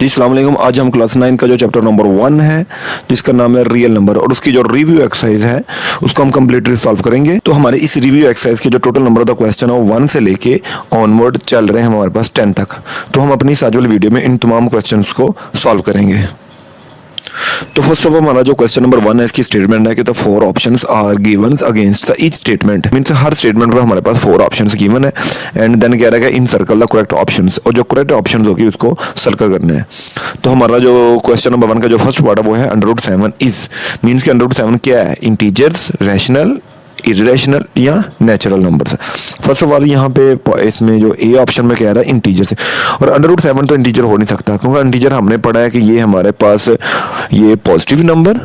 जी अस्सलाम वालेकुम। आज हम क्लास 9 का जो चैप्टर नंबर 1 है जिसका नाम है रियल नंबर और उसकी जो रिव्यू एक्सरसाइज है उसको हम कंप्लीटली सॉल्व करेंगे। तो हमारे इस रिव्यू एक्सरसाइज के जो total number of the question है वो 1 से लेके ऑनवर्ड चल रहे हैं हमारे पास 10 तक। तो हम अपनी इस आज वाली वीडियो में इन तमाम क्वेश्चंस को सॉल्व करेंगे। तो फर्स्ट ऑफ ऑल हमारा जो क्वेश्चन नंबर 1 है इसकी स्टेटमेंट है कि the 4 options are given against the each statement. Means हर स्टेटमेंट पर हमारे पास 4 ऑप्शंस गिवन है एंड देन कह रहा है कि encircle the correct options, और जो करेक्ट ऑप्शंस होगी उसको सर्कल करने हैं। तो हमारा जो क्वेश्चन नंबर 1 का जो फर्स्ट पार्ट है वो है √7 इज। मींस कि √7 क्या है? इंटीजर्स, रैशनल, इरेशनल या natural numbers. First of all यहाँ पे इसमें जो ए ऑप्शन में कह रहा है इंटीजर से, और √7 तो इंटीजर हो नहीं सकता क्योंकि इंटीजर हमने पढ़ा है कि ये हमारे पास ये पॉजिटिव नंबर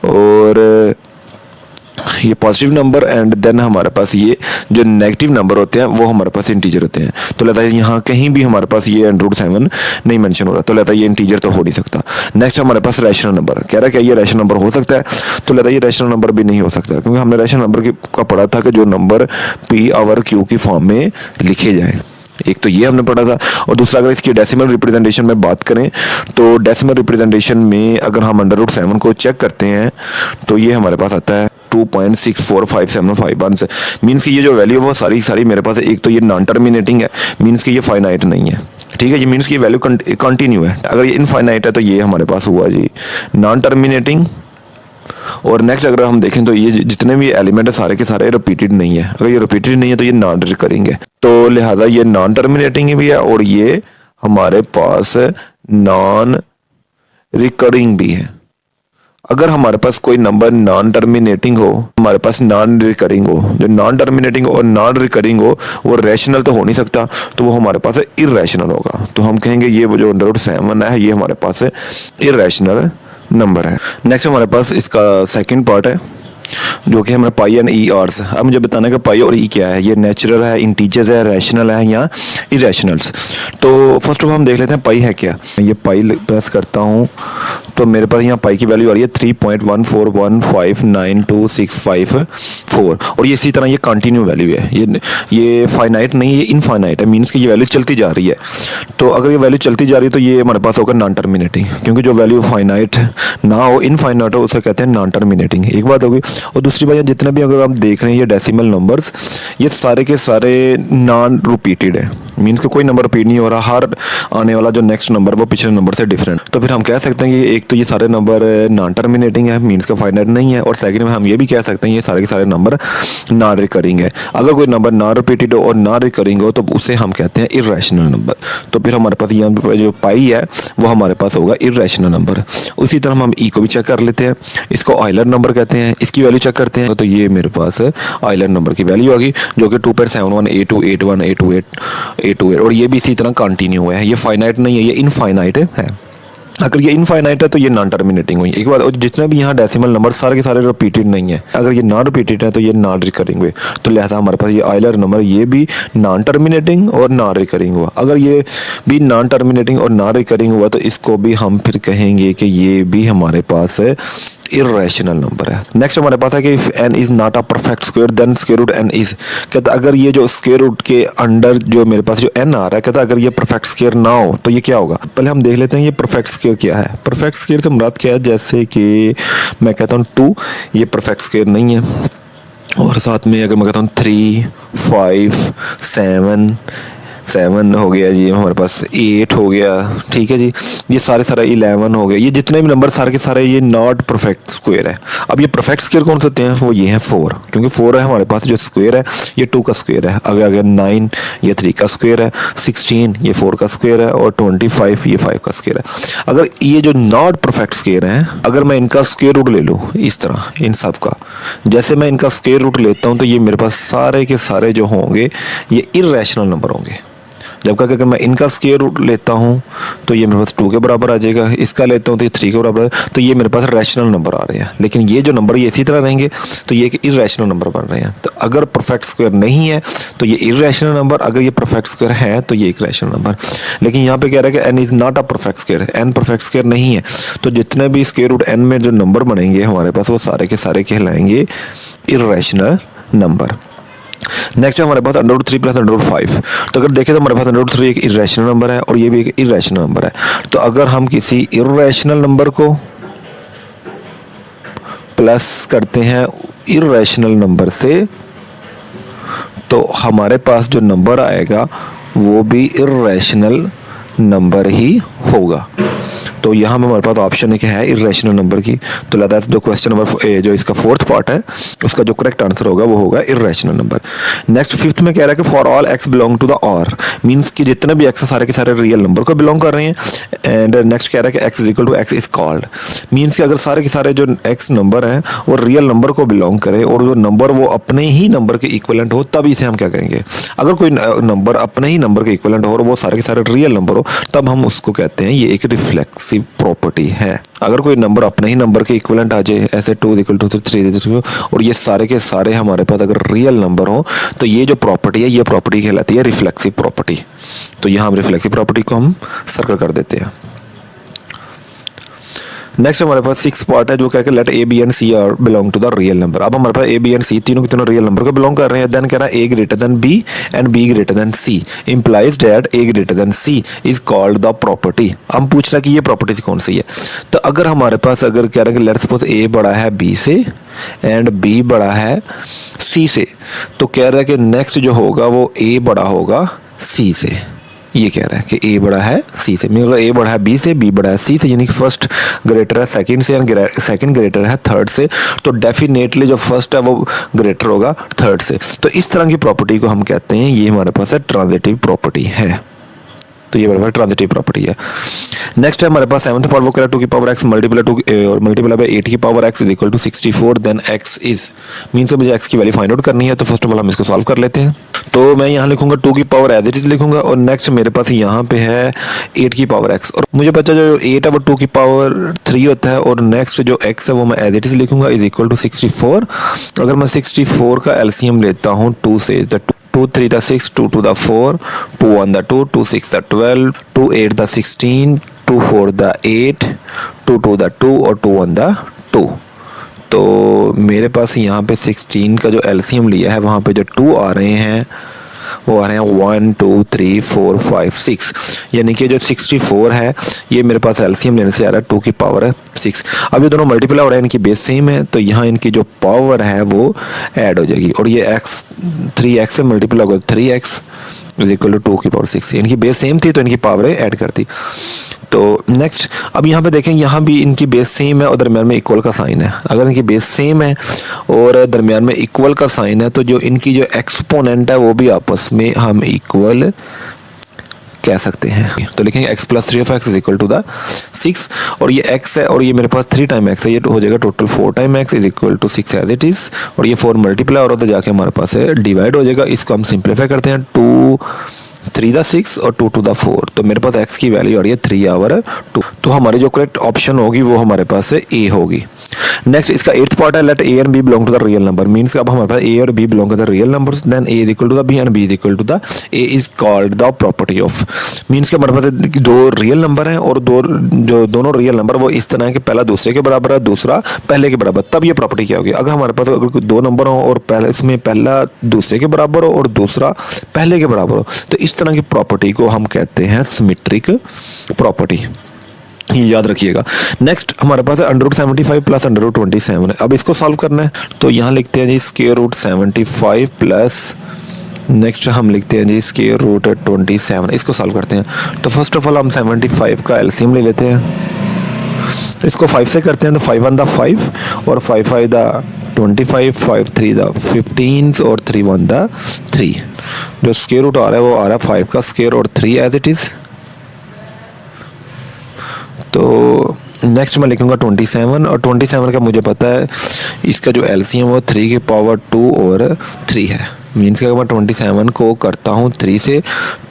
और ये पॉजिटिव नंबर एंड देन हमारे पास ये जो नेगेटिव नंबर होते हैं वो हमारे पास इंटीजर होते हैं। तो लगता है यहाँ कहीं भी हमारे पास ये √7 नहीं मेंशन हो रहा, तो लगता है ये इंटीजर तो हो नहीं सकता। नेक्स्ट हमारे पास रैशनल नंबर कह रहा है क्या ये रैशनल नंबर हो सकता है? तो लगता है ये रैशनल नंबर भी नहीं हो सकता क्योंकि हमने रैशनल नंबर का पढ़ा था कि जो नंबर P और Q की फॉर्म में लिखे जाएँ। एक तो ये हमने पढ़ा था, और दूसरा अगर इसकी डेसिमल रिप्रेजेंटेशन में बात करें तो डेसिमल रिप्रेजेंटेशन में अगर हम √7 को चेक करते हैं तो ये हमारे पास आता है 2.645751। मीन्स कि ये जो वैल्यू है वो सारी मेरे पास है। एक तो ये नॉन टर्मिनेटिंग है, मीन्स कि ये फाइनाइट नहीं है, ठीक है। ये मीन्स कि वैल्यू कंटिन्यू है। अगर ये इनफाइनाइट है तो ये हमारे पास हुआ जी नॉन टर्मिनेटिंग। और नेक्स्ट अगर हम देखें तो ये जितने भी एलिमेंट है सारे के सारे रिपीटेड नहीं है। अगर ये रिपीटेड नहीं है तो ये नॉन रिकरिंग है, तो लिहाजा ये नॉन टर्मिनेटिंग भी है और ये हमारे पास नॉन रिकरिंग भी है। अगर हमारे पास कोई नंबर नॉन टर्मिनेटिंग हो, हमारे पास नॉन रिकरिंग हो, जो नॉन टर्मिनेटिंग और नॉन रिकरिंग हो वो रैशनल तो हो नहीं सकता, तो वो हमारे पास इर्रेशनल होगा। तो हम कहेंगे ये वो जो √7 है ये हमारे पास इर्रेशनल नंबर है। नेक्स्ट हमारे पास इसका सेकंड पार्ट है जो कि हमारे पाई एंड ई आर्स। अब मुझे बताना है कि पाई और ई क्या है, ये नेचुरल है, इंटीजर्स है, रैशनल है या इरेशनल्स। तो फर्स्ट ऑफ ऑल हम देख लेते हैं पाई है क्या। ये पाई प्रेस करता हूँ तो मेरे पास यहाँ पाई की वैल्यू आ रही है 3.141592654, और ये इसी तरह ये कंटिन्यू वैल्यू है। ये फाइनाइट नहीं, ये इनफाइनाइट है। मीन्स कि ये वैल्यू चलती जा रही है। तो अगर ये वैल्यू चलती जा रही है तो ये हमारे पास होगा नॉन टर्मिनेटिंग, क्योंकि जो वैल्यू फाइनाइट ना हो, इनफाइनाइट हो, उसे कहते हैं नॉन टर्मिनेटिंग। एक बात होगी। और दूसरी बात जितने भी अगर आप देख रहे हैं ये डेसिमल नंबर्स ये सारे के सारे नॉन रिपीटेड है। मीन्स कि कोई नंबर रिपीट नहीं हो रहा, हर आने वाला जो नेक्स्ट नंबर वो पिछले नंबर से डिफरेंट। तो फिर हम कह सकते हैं कि एक तो ये सारे नंबर नॉन टर्मिनेटिंग है, मीन्स का फाइनाइट नहीं है, और सेकंड में हम ये भी कह सकते हैं ये सारे के सारे नंबर नॉन रिकरिंग है। अगर कोई नंबर नॉन रिपीटेड हो और नॉन रिकरिंग हो तो उसे हम कहते हैं इर्रेशनल नंबर। तो फिर हमारे पास यहाँ पर जो पाई है वो हमारे पास होगा इर्रेशनल नंबर। उसी तरह हम ई को भी चेक कर लेते हैं, इसको ऑयलर नंबर कहते हैं, इसकी वैल्यू चेक करते हैं तो ये मेरे पास ऑयलर नंबर की वैल्यू आ गई जो कि 2.71828188 और ये भी इसी तरह कंटिन्यू है। ये फाइनाइट नहीं है, ये इनफाइनाइट है। अगर ये इनफाइनाइट है तो ये नॉन टर्मिनेटिंग हुई। एक बात, और जितने भी यहाँ डेसिमल नंबर सारे के सारे रिपीटेड नहीं है। अगर ये नॉन रिपीटेड है तो ये नॉन रिकरिंग हुए, तो लिहाजा हमारे पास ये ऑयलर नंबर ये भी नॉन टर्मिनेटिंग और नॉन रिकरिंग हुआ। अगर ये भी नॉन टर्मिनेटिंग और नॉन रिकरिंग हुआ तो इसको भी हम फिर कहेंगे कि ये भी हमारे पास इर्रेशनल नंबर है। नेक्स्ट हमारे पास है कि if n is not a perfect square then square root n is. कहता अगर ये जो स्क्वायर रूट के अंडर जो मेरे पास जो n आ रहा है, कहता अगर ये परफेक्ट स्क्वायर ना हो तो ये क्या होगा। पहले हम देख लेते हैं ये परफेक्ट स्क्वायर क्या है। परफेक्ट स्क्वायर से मुराद क्या है, जैसे कि मैं कहता हूँ 2 ये परफेक्ट स्क्वायर नहीं है, और साथ में अगर मैं कहता हूँ 3 5 7 हो गया जी, हमारे पास 8 हो गया, ठीक है जी, ये सारे 11 हो गए। ये जितने भी नंबर सारे के सारे ये नॉट परफेक्ट स्क्वायर है। अब ये परफेक्ट स्क्वायर कौन से होते हैं, वो ये है 4, क्योंकि 4 है हमारे पास जो स्क्वायर है ये 2 का स्क्वायर है। अगर 9 ये 3 का स्क्वायर है, 16 ये 4 का स्क्वायर है, और 25 ये 5 का स्क्वायर है। अगर ये जो नॉट परफेक्ट स्क्वायर है, अगर मैं इनका स्क्वायर रूट ले लूँ इस तरह, इन सब का जैसे मैं इनका स्क्वायर रूट लेता हूँ तो ये मेरे पास सारे के सारे जो होंगे ये इर्रेशनल नंबर होंगे। जबकि अगर मैं इनका स्क्वायर रूट लेता हूँ तो ये मेरे पास 2 के बराबर आ जाएगा, इसका लेता हूँ तो ये 3 के बराबर है, तो ये मेरे पास रैशनल नंबर आ रहे हैं। लेकिन ये जो नंबर ये इसी तरह रहेंगे तो ये एक इर्रेशनल नंबर बन रहे हैं। तो अगर परफेक्ट स्क्वायर नहीं है तो ये इर्रेशनल नंबर, अगर ये परफेक्ट स्क्वायर है तो ये एक रैशनल नंबर। लेकिन यहाँ पे कह रहा है कि n is not a perfect square, n perfect square नहीं है, तो जितने भी स्क्वायर रूट n में जो नंबर बनेंगे हमारे पास वो सारे के सारे कहलाएंगे इर्रेशनल नंबर। नेक्स्ट है हमारे पास √3 प्लस √5। तो अगर देखें तो हमारे पास √3 एक इरेशनल नंबर है और ये भी एक इरेशनल नंबर है। तो अगर हम किसी इरेशनल नंबर को प्लस करते हैं इरेशनल नंबर से तो हमारे पास जो नंबर आएगा वो भी इरेशनल नंबर ही होगा। तो यहाँ में हमारे पास ऑप्शन एक है इरेशनल नंबर की। तो लगता है जो क्वेश्चन नंबर जो इसका फोर्थ पार्ट है उसका जो करेक्ट आंसर होगा वो होगा इरेशनल नंबर। नेक्स्ट फिफ्थ में कह रहा है कि for all x belong to the और, मीन्स कि जितने भी एक्स सारे के सारे रियल नंबर को बिलोंग कर रहे हैं। एंड नेक्स्ट कह रहा है कि x is equal to x is called, means कि अगर सारे के सारे जो एक्स नंबर हैं वो रियल नंबर को बिलोंग करें और जो नंबर वो अपने ही नंबर के इक्विवेलेंट हो तब इसे हम क्या कहेंगे। अगर कोई नंबर अपने ही नंबर के इक्विवेलेंट हो और वो सारे के सारे रियल नंबर हो तब हम उसको कहते हैं ये एक रिफ्लेक्सिव प्रॉपर्टी है। अगर कोई नंबर अपने ही नंबर के इक्विवेलेंट आ जाए, ऐसे 2 = 2 3 और ये सारे के सारे हमारे पास अगर रियल नंबर हो तो ये जो प्रॉपर्टी है ये प्रॉपर्टी कहलाती है रिफ्लेक्सिव प्रॉपर्टी। तो यहाँ हम रिफ्लेक्सिव प्रॉपर्टी को हम सर्कल कर देते हैं। नेक्स्ट हमारे पास 6 पार्ट है जो कह के let a b and c are belong to the real number. अब हमारे पास ए बी एंड सी तीनों के तीनों रियल नंबर को बिलोंग कर रहे हैं। देन कह रहा है A greater than B and B greater than C implies that A greater than C is called the property. हम पूछ रहे हैं कि ये प्रॉपर्टी कौन सी है। तो अगर हमारे पास अगर कह रहे हैं कि लेट्स सपोज ए बड़ा है बी से एंड बी बड़ा है सी से, तो कह रहा है कि नेक्स्ट जो होगा वो ए बड़ा होगा सी से। ये कह रहा है कि ए बड़ा है सी से, मतलब ए बड़ा है बी से, बी बड़ा है सी से, यानी कि फर्स्ट ग्रेटर है सेकंड से एंड सेकंड ग्रेटर है थर्ड से। तो डेफिनेटली जो फर्स्ट है वो ग्रेटर होगा थर्ड से। तो इस तरह की प्रॉपर्टी को हम कहते हैं ये हमारे पास है ट्रांजिटिव प्रॉपर्टी है। तो ये बराबर ट्रांजिटिव प्रॉपर्टी है। नेक्स्ट है हमारे पास 7th पार्ट वो कह रहा है 2 की पावर x मल्टीप्लाई बाय 8 की power x is equal to 64 then x is, means मुझे x की वैल्यू फाइंड आउट करनी है। तो फर्स्ट ऑफ ऑल हम इसको सॉल्व कर लेते हैं। तो मैं यहाँ लिखूंगा 2 की पावर एज इट इज लिखूंगा और नेक्स्ट मेरे पास यहाँ पे है 8 की पावर x और मुझे पता जो 8 है वो 2 की पावर 3 होता है और नेक्स्ट जो x है वो मैं एज इट इज लिखूंगा इज इक्वल टू 64। अगर मैं 64 का एलसीएम लेता हूँ 2 से, 2 3 the 6, 2 2 the 4, 2 1 the 2, 2 6 the 12, 2 8 the 16, 2 4 the 8, 2 2 the 2 और 2 1 द 2। तो मेरे पास यहाँ पे 16 का जो एलसीएम लिया है वहाँ पे जो 2 आ रहे हैं वो आ रहे हैं 1 2 3 4 5 6, यानी कि जो 64 है ये मेरे पास एलसीएम लेने से आ रहा है 2 की पावर 6। अब ये दोनों मल्टीप्लाई हो रहे हैं, इनकी बेस सेम है तो यहाँ इनकी जो पावर है वो ऐड हो जाएगी और ये x 3x से मल्टीप्लाई होगा 3x इज इक्वल टू 2 की पावर 6। इनकी बेस सेम थी तो इनकी पावर ऐड कर दी। तो नेक्स्ट अब यहाँ पे देखें यहाँ भी इनकी बेस सेम है और दरम्यान में इक्वल का साइन है। अगर इनकी बेस सेम है और दरम्यान में इक्वल का साइन है तो जो इनकी जो एक्सपोनेंट है वो भी आपस में हम इक्वल कह सकते हैं। तो लिखेंगे x + 3 of x is equal to the 6 और ये x है और ये मेरे पास 3 टाइम x है, ये हो जाएगा total 4 time x is equal to 6 as it is और ये 4 मल्टीप्लाई और जाके हमारे पास है डिवाइड हो जाएगा। इसको हम सिंप्लीफाई करते हैं 2 3 द 6 और 2 2 द 4। तो मेरे पास x की वैल्यू आ रही है 3 आवर 2। तो हमारी जो करेक्ट ऑप्शन होगी वो हमारे पास है ए होगी। नेक्स्ट इसका 8th पार्ट है let a and b belong to the real number, means अब हमारे पास ए और b belong to the real numbers then a is equal to the b and b is equal to the a is called the property of, means के हमारे पास दो real number हैं और जो दोनों रियल नंबर वो इस तरह है कि पहला दूसरे के बराबर है दूसरा पहले के बराबर, तब ये प्रॉपर्टी क्या होगी। अगर हमारे पास अगर दो नंबर हो और पहले इसमें पहला दूसरे के बराबर हो और दूसरा पहले के बराबर हो तो इस तरह की प्रॉपर्टी को हम कहते हैं सिमेट्रिक प्रॉपर्टी, ये याद रखिएगा। नेक्स्ट हमारे पास है √75 प्लस √27 है। अब इसको सॉल्व करना है तो यहाँ लिखते हैं जी √75 प्लस नेक्स्ट हम लिखते हैं जी √27। इसको सॉल्व करते हैं तो फर्स्ट ऑफ ऑल हम 75 का एलसीएम ले लेते हैं, इसको 5 से करते हैं तो 5 1 द 5 और 5 5 द 25, 5 3 द 15 और 3 1 द 3। जो स्क्वायर रूट आ रहा है वो आ रहा है 5 का स्क्वायर और 3 एज इट इज। तो नेक्स्ट मैं लिखूंगा 27 और 27 का मुझे पता है इसका जो एलसीएम वो 3 की पावर 2 और 3 है, मीन्स कि मैं 27 को करता हूँ 3 से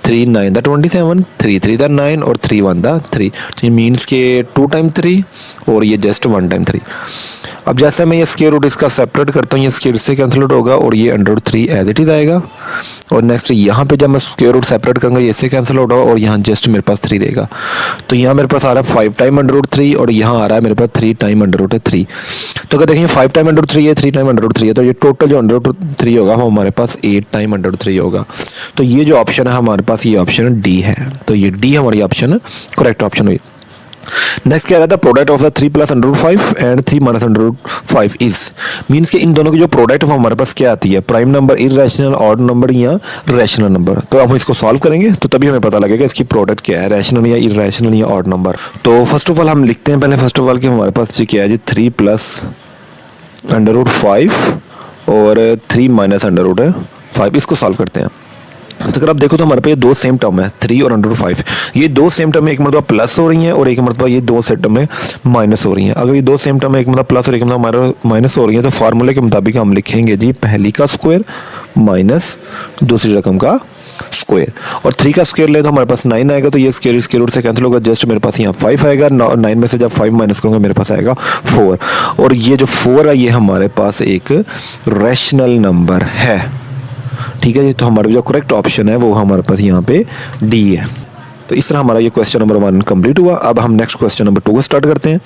3 9 द 27, 3 3 द 9 और 3 1 द 3, तो मीन्स के 2 टाइम 3 और ये जस्ट 1 टाइम 3। अब जैसे मैं ये स्क्वायर रूट इसका सेपरेट करता हूँ ये स्क्वायर से कैंसिल आउट होगा और ये √3 एज इट इज आएगा और नेक्स्ट यहाँ पे जब मैं स्क्वायर रूट सेपरेट करूँगा ये से कैंसिल आउट होगा और यहाँ जस्ट मेरे पास 3 रहेगा। तो यहाँ मेरे पास आ रहा है 5 टाइम √3 और यहाँ आ रहा है मेरे पास 3 टाइम √3। तो अगर देखेंगे 5 टाइम अंडर 3 है, 3 टाइम अंडर 3 है, तो ये टोटल जो अंडर 3 होगा वो हमारे पास 8 टाइम अंडर 3 होगा। तो ये जो ऑप्शन है हमारे पास, ये ऑप्शन डी है। तो ये डी हमारी ऑप्शन करेक्ट ऑप्शन हुई। नेक्स्ट कह रहा था product of the 3 plus under root 5 and 3 minus under root 5 is, means कि इन दोनों की जो प्रोडक्ट है हमारे पास क्या आती है, prime number, irrational, odd number या रैशनल नंबर। तो अब हम इसको सॉल्व करेंगे तो तभी हमें पता लगेगा इसकी प्रोडक्ट क्या है, रैशनल या इररेशनल या ऑड नंबर। तो फर्स्ट ऑफ ऑल हम लिखते हैं पहले, फर्स्ट ऑफ ऑल कि हमारे पास जी क्या है जी 3 प्लस अंडर रूट 5 और 3 माइनस अंडर रूट 5, इसको सॉल्व करते हैं। तो अगर आप देखो तो हमारे पे ये दो सेम टर्म है, 3 और अंडर रूट 5। ये दो सेम टर्म में एक मरतबा प्लस हो रही हैं और एक मरतबा ये दो सेम टर्म में माइनस हो रही हैं। अगर ये दो सेम टर्म में एक मतलब प्लस और एक मतलब माइनस हो रही है तो फार्मूले के मुताबिक हम लिखेंगे जी पहली का स्क्वायर माइनस दूसरी रकम का स्क्वायर। और 3 का स्क्वायर ले तो हमारे पास 9 आएगा, तो ये स्क्वायर रूट से कैंसिल होगा, जस्ट मेरे पास यहाँ 5 आएगा। 9 में से जब 5 माइनस करूँगा मेरे पास आएगा 4, और ये जो 4 है ये हमारे पास एक रैशनल नंबर है। ठीक है जी, तो हमारा जो करेक्ट ऑप्शन है वो हमारे पास यहाँ पे डी है। तो इस तरह हमारा ये क्वेश्चन नंबर 1 कंप्लीट हुआ। अब हम नेक्स्ट क्वेश्चन नंबर 2 को स्टार्ट करते हैं।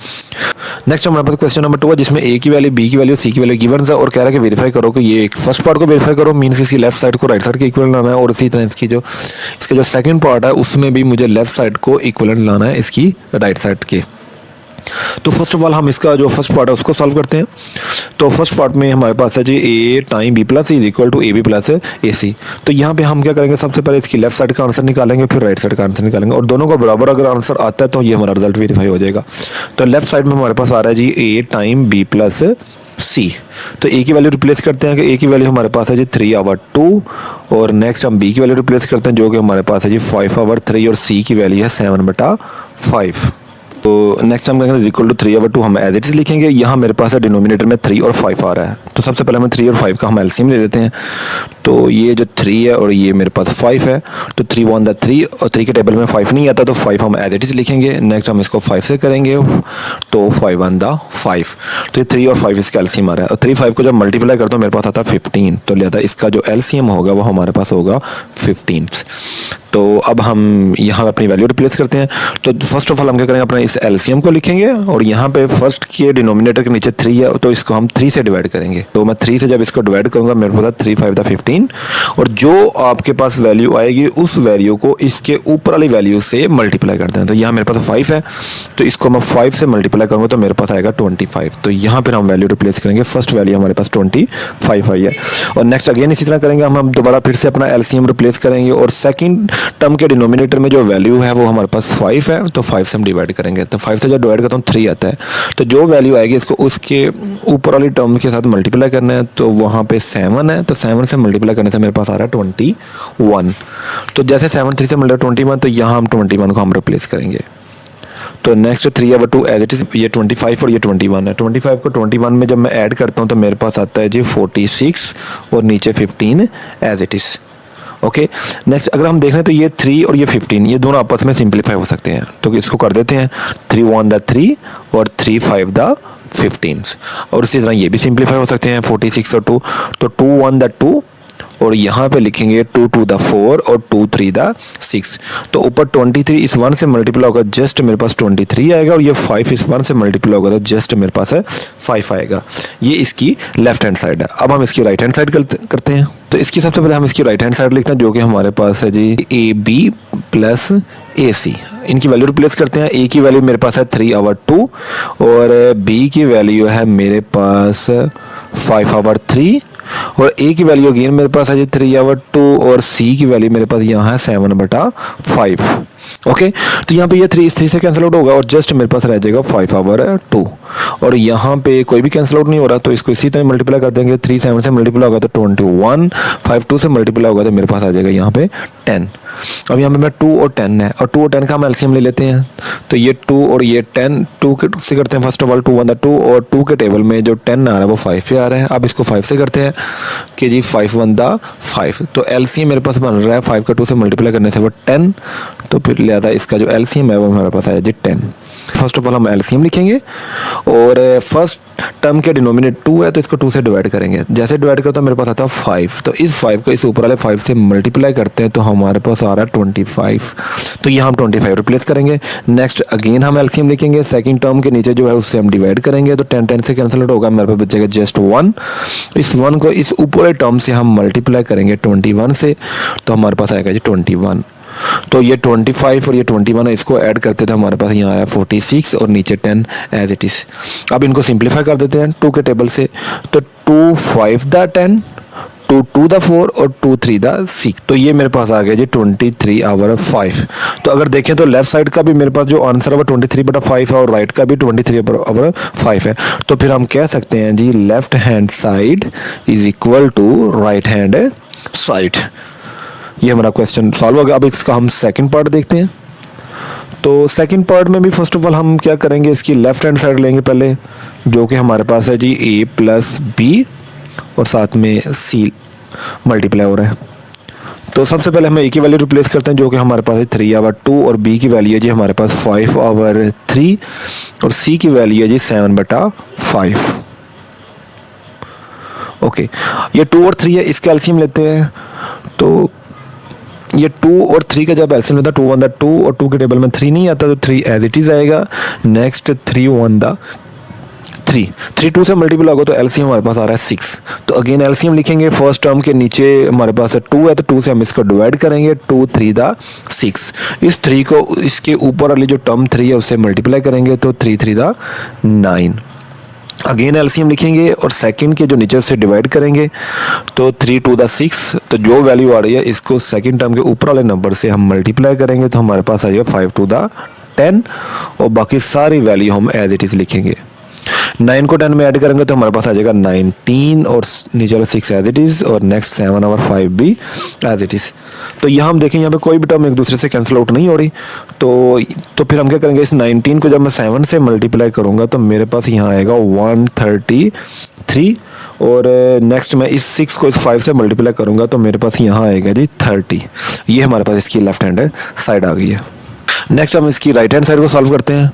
नेक्स्ट हमारे पास क्वेश्चन नंबर 2 है जिसमें ए की वैल्यू, बी की वैल्यू, सी की वैल्यू गिवन है और कह रहा है कि वेरीफाई करो कि ये एक फर्स्ट पार्ट को वेरीफाई करो, मीन्स इसकी लेफ्ट साइड को राइट साइड के इक्वलेंट लाना है, और इसी तरह इसका जो सेकंड पार्ट है उसमें भी मुझे लेफ्ट साइड को इक्वलेंट लाना है इसकी राइट साइड के। तो फर्स्ट ऑफ ऑल हम इसका जो फर्स्ट पार्ट है उसको सॉल्व करते हैं। तो फर्स्ट पार्ट में हमारे पास है जी A time B plus is equal to A B plus A C. तो यहाँ पे हम क्या करेंगे, सबसे पहले इसकी लेफ्ट साइड का आंसर निकालेंगे, फिर राइट साइड का आंसर निकालेंगे, और दोनों का बराबर अगर आंसर आता है तो ये हमारा रिजल्ट वेरीफाई हो जाएगा। तो लेफ्ट साइड में हमारे पास आ रहा है जी ए टाइम बी प्लस सी। तो ए की वैल्यू रिप्लेस करते हैं कि ए की वैल्यू हमारे पास है जी 3/2, और नेक्स्ट हम बी की वैल्यू रिप्लेस करते हैं जो कि हमारे पास है जी 5/3, और सी की वैल्यू है 7/5। तो नेक्स्ट हम कहेंगे इक्वल टू 3/2, हम एज इट इज लिखेंगे। यहाँ मेरे पास है डिनोमिनेटर में 3 और 5 आ रहा है, तो सबसे पहले हमें 3 और 5 का हम एलसीएम ले लेते हैं। तो ये जो 3 है और ये मेरे पास 5 है, तो 3 1 द 3, और 3 के टेबल में 5 नहीं आता तो 5 हम एज इट इज लिखेंगे। नेक्स्ट हम इसको 5 से करेंगे, तो 5 1 द 5, तो ये 3 और 5 इसका एलसीएम आ रहा है। और 3 5 को जब मल्टीप्लाई करता हूँ मेरे पास आता है 15, तो लिहाजा इसका जो एलसीएम होगा वो हमारे पास होगा 15। तो अब हम यहाँ अपनी वैल्यू रिप्लेस करते हैं। तो फर्स्ट ऑफ ऑल हम क्या करेंगे, अपना इस एलसीएम को लिखेंगे, और यहाँ पे फर्स्ट के डिनोमिनेटर के नीचे 3 है तो इसको हम 3 से डिवाइड करेंगे। तो मैं 3 से जब इसको डिवाइड करूँगा मेरे पास 3 5 द 15, और जो आपके पास वैल्यू आएगी उस वैल्यू को इसके ऊपर वाली वैल्यू से मल्टीप्लाई करते हैं। तो यहाँ मेरे पास 5 है, तो इसको मैं 5 से मल्टीप्लाई करूँगा तो मेरे पास आएगा 25। तो यहाँ पर हम वैल्यू रिप्लेस करेंगे, फर्स्ट वैल्यू हमारे पास 25 आई है। और नेक्स्ट अगेन इसी तरह करेंगे, हम दोबारा फिर से अपना एलसीएम रिप्लेस करेंगे, और सेकेंड टर्म के डिनोमिनेटर में जो वैल्यू है वो हमारे पास 5 है, तो 5 से हम डिवाइड करेंगे। तो 5 से जब डिवाइड करता हूँ 3 आता है, तो जो वैल्यू आएगी इसको उसके ऊपर वाली टर्म के साथ मल्टीप्लाई करना है। तो वहाँ पे 7 है, तो 7 से मल्टीप्लाई करने से मेरे पास आ रहा है 21। तो जैसे 7 3 से मल्टीप्लाई 21, तो यहाँ हम 21 को हम रिप्लेस करेंगे। तो नेक्स्ट 3/2 एज इट इज, ये 25 और ये 21 है। 25 को 21 में जब मैं ऐड करता हूँ तो मेरे पास आता है जी 46, और नीचे 15 as it is. Okay, next अगर हम देख रहे हैं तो ये 3 और ये 15 ये दोनों आपस में सिंप्लीफाई हो सकते हैं, तो इसको कर देते हैं 3 1 द 3 और 3 5 द 15, और इसी तरह ये भी सिंप्लीफाई हो सकते हैं 46 और 2, तो 2 1 द 2, और यहाँ पे लिखेंगे 2 2 द 4 और 2 3 द 6। तो ऊपर 23 इस 1 से मल्टीप्लाई होगा, जस्ट मेरे पास 23 आएगा, और ये 5 इस 1 से मल्टीप्लाई होगा तो जस्ट मेरे पास है 5 आएगा। ये इसकी लेफ्ट हैंड साइड है। अब हम इसकी राइट हैंड साइड करते हैं। तो इसकी सबसे पहले हम इसकी राइट हैंड साइड लिखते हैं जो कि हमारे पास है जी ए बी प्लस ए सी। इनकी वैल्यू रिप्लेस करते हैं। ए की वैल्यू मेरे पास है 3/2, और बी की वैल्यू है मेरे पास 5/3, और ए की वैल्यू अगेन मेरे पास है जी 3/2, और सी की वैल्यू मेरे पास यहाँ है 7/5। ओके, तो यहाँ पे ये 3 से कैंसिल आउट होगा, और जस्ट मेरे पास रह जाएगा 5/2, और यहाँ पे कोई भी कैंसिल आउट नहीं हो रहा, तो इसको इसी तरह मल्टीप्लाई कर देंगे। 3 7 से मल्टीप्लाई होगा तो 21, 5 2 से मल्टीप्लाई होगा तो मेरे पास आ जाएगा यहाँ पे 10। अब यहाँ पे मैं 2 और 10 है, और 2 और 10 का हम एलसीएम ले लेते हैं। तो ये 2 और ये 10, 2 से करते हैं फर्स्ट ऑफ ऑल 2 1 2, और 2 के टेबल में जो 10 आ रहा है वो 5 पे आ रहा है। अब इसको 5 से करते हैं कि जी 5 1 5, तो एलसीएम मेरे पास बन रहा है 5 का 2 से मल्टीप्लाई करने से वो 10, तो फिर लिहाजा इसका जो एलसीएम है वो हमारे पास आया जी 10। फर्स्ट ऑफ ऑल हम एलसीएम लिखेंगे और फर्स्ट टर्म के डिनोमिनेटर 2 है तो इसको 2 से डिवाइड करेंगे। जैसे डिवाइड करते हैं मेरे पास आता है 5, तो इस 5 को इस ऊपर वाले 5 से मल्टीप्लाई करते हैं तो हमारे पास आ रहा है 25। तो ये हम 25 रिप्लेस करेंगे। नेक्स्ट अगेन हम एलसीएम लिखेंगे, सेकंड टर्म के नीचे जो है उससे हम डिवाइड करेंगे तो 10 10 से कैंसिल आउट होगा, मेरे पास बचेगा जस्ट 1। इस 1 को इस ऊपर वाले टर्म से हम मल्टीप्लाई करेंगे 21 से तो हमारे पास आएगा जी 21। तो ये 25 और ये 21 है, इसको ऐड करते थे हमारे पास यहाँ आया 46 और नीचे 10 एज इट इज़। अब इनको सिंप्लीफाई कर देते हैं 2 के टेबल से, तो 2 5 द 10, 2 2 द 4 और 2 3 द 6। तो ये मेरे पास आ गया जी 23/5। तो अगर देखें तो लेफ्ट साइड का भी मेरे पास जो आंसर है वो 23/5 है और राइट का भी 23/5 है। तो फिर हम कह सकते हैं जी left hand side is equal to right hand side. ये हमारा क्वेश्चन सॉल्व हो गया। अब इसका हम सेकंड पार्ट देखते हैं। तो सेकंड पार्ट में भी फर्स्ट ऑफ ऑल हम क्या करेंगे, इसकी लेफ्ट हैंड साइड लेंगे पहले, जो कि हमारे पास है जी a + b और साथ में c मल्टीप्लाई हो रहा है। तो सबसे पहले हम a की वैल्यू रिप्लेस करते हैं जो कि हमारे पास है 3/2 और b की वैल्यू है जी हमारे पास 5/3 और c की वैल्यू है जी 7/5। ओके, ये 2 और 3 है, इसका एलसीएम लेते हैं। तो ये 2 और 3 का जब एलसीएम लेता है 2 1 द 2 और 2 के टेबल में 3 नहीं आता तो 3 एज इट इज आएगा। नेक्स्ट 3 1 द 3, 3 2 से मल्टीपल होगा तो एलसीएम हमारे पास आ रहा है 6। तो अगेन एलसीएम लिखेंगे, फर्स्ट टर्म के नीचे हमारे पास 2 है तो 2 से हम इसको डिवाइड करेंगे, 2 3 द 6। इस 3 को इसके ऊपर वाली जो टर्म 3 है उससे मल्टीप्लाई करेंगे तो 3 3 द 9। अगेन एलसीएम लिखेंगे और सेकंड के जो नीचे से डिवाइड करेंगे तो 3 2 द 6। तो जो वैल्यू आ रही है इसको सेकंड टर्म के ऊपर वाले नंबर से हम मल्टीप्लाई करेंगे तो हमारे पास आ जाएगा 5 2 द 10 और बाकी सारी वैल्यू हम एज इट इज लिखेंगे। 9 को 10 में ऐड करेंगे तो हमारे पास आ जाएगा 19 और नीचे वाला 6 एज इट इज़ और नेक्स्ट 7/5 भी एज इट इज़। तो यहाँ हम देखें यहाँ पे कोई भी टर्म एक दूसरे से कैंसिल आउट नहीं हो रही। तो फिर हम क्या करेंगे, इस 19 को जब मैं 7 से मल्टीप्लाई करूँगा तो मेरे पास यहाँ आएगा 133 और नेक्स्ट मैं इस 6 को इस 5 से मल्टीप्लाई करूँगा तो मेरे पास यहाँ आएगा जी 30। ये हमारे पास इसकी लेफ्ट हैंड साइड आ गई है। नेक्स्ट हम इसकी राइट हैंड साइड को सॉल्व करते हैं।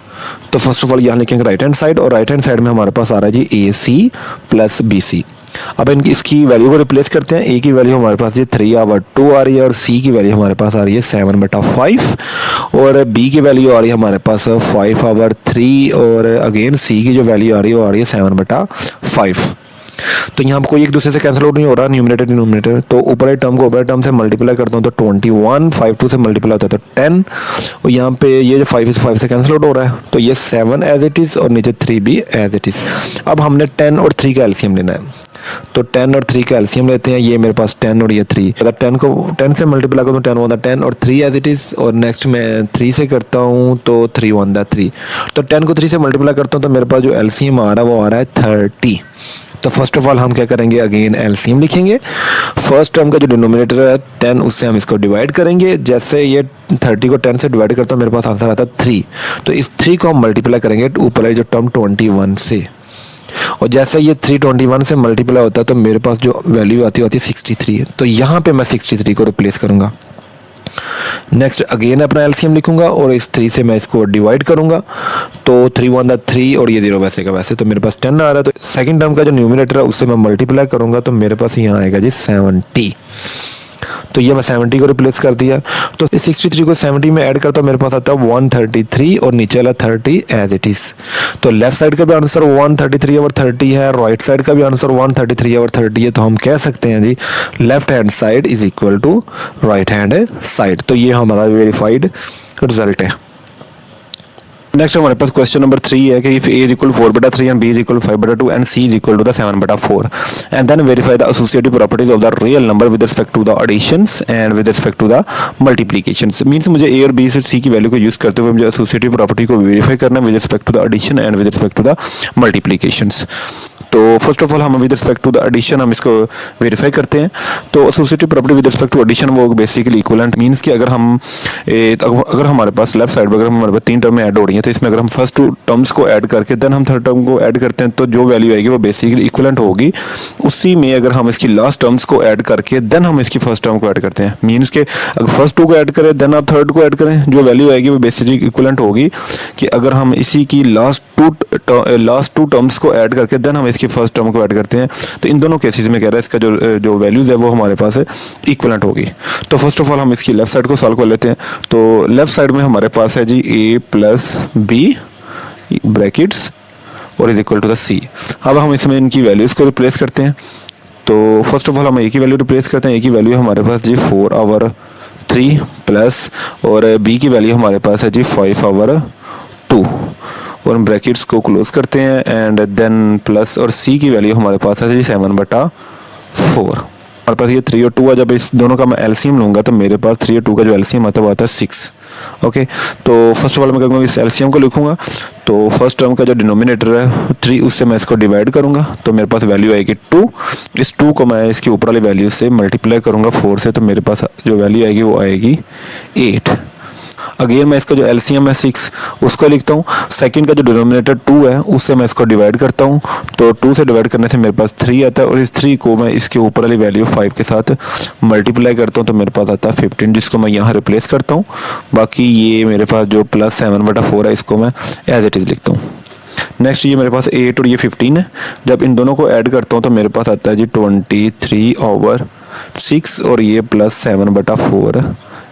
तो फर्स्ट ऑफ ऑल यहाँ लिखेंगे राइट हैंड साइड और राइट हैंड साइड में हमारे पास आ रहा है जी AC + BC। अब इसकी वैल्यू को रिप्लेस करते हैं। A की वैल्यू हमारे पास जी 3/2 आ रही है और C की वैल्यू हमारे पास आ रही है 7/5 और B की वैल्यू आ रही है हमारे पास 5/3 और अगेन C की जो वैल्यू आ रही है वो आ रही है 7/5। तो यहाँ कोई एक दूसरे से कैंसिल आउट नहीं हो रहा, न्यूमरेटर डिनोमिनेटर। तो ऊपर वाले टर्म को ऊपर टर्म से मल्टीप्लाई करता हूँ तो 21, 5 2 से मल्टीप्लाई होता है तो 10 और यहाँ पे ये जो 5 इस 5 से कैंसिल आउट हो रहा है तो ये 7 एज इट इज़ और नीचे 3 भी एज इट इज़। अब हमने 10 और 3 का एलसीएम लेना है। तो 10 और 3 का एलसीएम लेते हैं। ये मेरे पास 10 और ये 3, अगर 10 को 10 से मल्टीप्लाई करूँ तो 10 1 10 और 3 एज इट इज़ और नेक्स्ट मैं 3 से करता हूँ तो 3 1 3। तो 10 को 3 से मल्टीप्लाई करता हूँ तो मेरे पास जो एलसीएम आ रहा है वो आ रहा है 30। तो फर्स्ट ऑफ ऑल हम क्या करेंगे, अगेन एलसीएम लिखेंगे। फर्स्ट टर्म का जो डिनोमिनेटर है 10 उससे हम इसको डिवाइड करेंगे। जैसे ये 30 को 10 से डिवाइड करता हूँ मेरे पास आंसर आता है 3। तो इस 3 को हम मल्टीप्लाई करेंगे ऊपर जो टर्म 21 से और जैसे ये 321 से मल्टीप्लाई होता है तो मेरे पास जो वैल्यू आती है 63। तो यहाँ पे मैं 63 को रिप्लेस करूँगा। नेक्स्ट अगेन अपना एलसीएम लिखूंगा और इस 3 से मैं इसको डिवाइड करूंगा तो 3 1 3 और ये 0 वैसे का वैसे। तो मेरे पास 10 आ रहा है तो सेकंड टर्म का जो न्यूमरेटर है उससे मैं मल्टीप्लाई करूंगा तो मेरे पास यहाँ आएगा जी 70। तो ये मैं 70 को रिप्लेस कर दिया। तो 63 को 70 में ऐड करता हूँ मेरे पास आता है 133 और नीचे वाला 30 एज इट इज़। तो लेफ्ट साइड का भी आंसर 133/30 है, राइट साइड का भी आंसर 133/30 है। तो हम कह सकते हैं जी left hand side is equal to right hand side. तो ये हमारा वेरीफाइड रिजल्ट है। नेक्स्ट हमारे पास क्वेश्चन नंबर 3 है कि if a is equal to 4/3 and b is equal to 5/2 and c is equal to the 7/4 and then verify the associative properties of the real number with respect to the additions and with respect to the multiplications। Means मुझे a और b से c की value को use करते हुए मुझे associative property को verify करना है with respect to the addition and with respect to the multiplications. तो फर्स्ट ऑफ ऑल हम with respect to the addition हम इसको वेरीफाई करते हैं। तो associative property with respect to addition वो बेसिकली इक्विवेलेंट मींस कि अगर हमारे पास लेफ्ट साइड पर अगर हमारे पास 3 टर्म ऐड हो रही हैं, तो इसमें अगर हम फर्स्ट 2 टर्म्स को ऐड करके देन हम थर्ड टर्म को ऐड करते हैं, तो जो वैल्यू आएगी वो बेसिकली इक्विवेलेंट होगी उसी में। अगर हम इसकी लास्ट टर्म्स को ऐड करके देन हम इसकी फर्स्ट टर्म को ऐड करते हैं, मींस के अगर फर्स्ट 2 को ऐड करें देन आप थर्ड को ऐड करें, जो वैल्यू आएगी वो बेसिकली इक्विवेलेंट होगी कि अगर हम इसी की लास्ट टू टर्म्स को ऐड करके देन हम इसकी फर्स्ट टर्म को ऐड करते हैं। तो इन दोनों केसेस में कह रहा है इसका जो वैल्यूज है वो हमारे पास है इक्विवेलेंट होगी। तो फर्स्ट ऑफ ऑल हम इसकी लेफ्ट साइड को सॉल्व कर लेते हैं। तो लेफ्ट साइड में हमारे पास है जी a प्लस बी ब्रैकेट्स और is equal to the c। अब हम इसमें इनकी वैल्यूज को रिप्लेस करते हैं। तो फर्स्ट ऑफ ऑल हम a की वैल्यू रिप्लेस करते हैं। a की वैल्यू हमारे पास जी 4/3 प्लस और b की वैल्यू हमारे पास है जी 5/2 और हम ब्रैकेट्स को क्लोज करते हैं एंड देन प्लस और c की वैल्यू हमारे पास है जी 7/4। हमारे पास ये 3 और 2 है। जब इस दोनों का मैं एलसीएम लूँगा तो मेरे पास 3 और 2 का जो एलसीएम आता है वो आता है 6। ओके, तो फर्स्ट ऑफ ऑल मैं क्या करूँगा, इस एलसीएम को लिखूँगा। तो फर्स्ट टर्म का जो डिनोमिनेटर है 3, उससे मैं इसको डिवाइड करूँगा तो मेरे पास वैल्यू आएगी 2। इस 2 को मैं इसकी ऊपर वाली वैल्यू से मल्टीप्लाई करूँगा 4 से, तो मेरे पास जो वैल्यू आएगी वो आएगी 8। अगेन मैं इसका जो एलसीएम है 6 उसको लिखता हूँ। सेकंड का जो डिनोमिनेटर 2 है उससे मैं इसको डिवाइड करता हूँ, तो 2 से डिवाइड करने से मेरे पास 3 आता है और इस 3 को मैं इसके ऊपर वाली वैल्यू 5 के साथ मल्टीप्लाई करता हूँ तो मेरे पास आता है 15, जिसको मैं यहाँ रिप्लेस करता हूँ। बाकी ये मेरे पास जो प्लस 7/4 है इसको मैं एज इट इज़ लिखता हूँ। नेक्स्ट ये मेरे पास 8 और ये 15 है। जब इन दोनों को ऐड करता हूँ तो मेरे पास आता है जी 23/6 और ये plus 7/4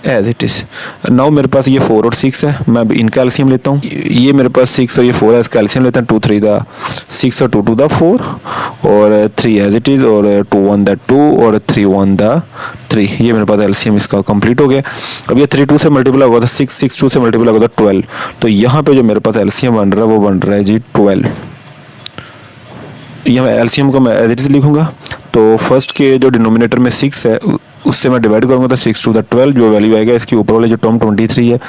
as it is. Now मेरे पास ये 4 और 6 है, मैं इनका एलसीएम लेता हूँ। ये मेरे पास 6 और ये 4 है, इसका एलसीएम लेते हैं। 2 3 द 6 और 2 2 द 4 और 3 एज इट इज़ और 2 1 द 2 और 3 1 द 3। ये मेरे पास एलसीएम इसका कंप्लीट हो गया। अब ये 3 2 से मल्टीप्लाई होगा तो 6 6 2 से मल्टीप्लाई होगा तो 12। तो यहाँ पे जो मेरे पास एलसीएम बन रहा है वो बन रहा है जी 12। यहाँ एलसीएम को मैं एज इट इज़ लिखूँगा। तो फर्स्ट के जो डिनोमिनेटर में 6 है उससे मैं डिवाइड करूँगा तो 6 2 द 12, जो वैल्यू आएगा इसकी ऊपर वाले जो टर्म 23 है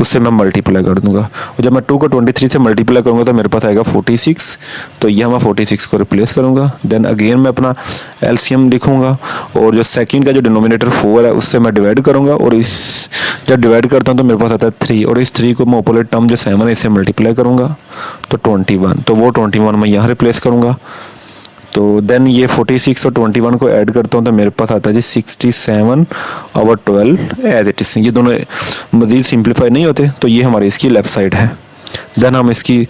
उससे मैं मल्टीप्लाई कर दूंगा। और जब मैं 2 को 23 से मल्टीप्लाई करूँगा तो मेरे पास आएगा 46। तो यहाँ मैं 46 को रिप्लेस करूँगा। देन अगेन मैं अपना एलसीएम लिखूँगा और जो सेकंड का जो डिनोमिनेटर 4 है उससे मैं डिवाइड करूँगा और इस जब डिवाइड करता हूँ तो मेरे पास आता है 3 और इस 3 को मैं ऊपर टर्म जो 7 है इससे मल्टीप्लाई करूँगा तो 21। तो वो 21 मैं यहाँ रिप्लेस करूँगा। तो देन ये 46 और 21 को ऐड करता हूँ तो मेरे पास आता है जी 67/12 एज इट इज़। ये दोनों मज़ीद सिंप्लीफाई नहीं होते, तो ये हमारी इसकी लेफ़्ट साइड है। देन हम इसकी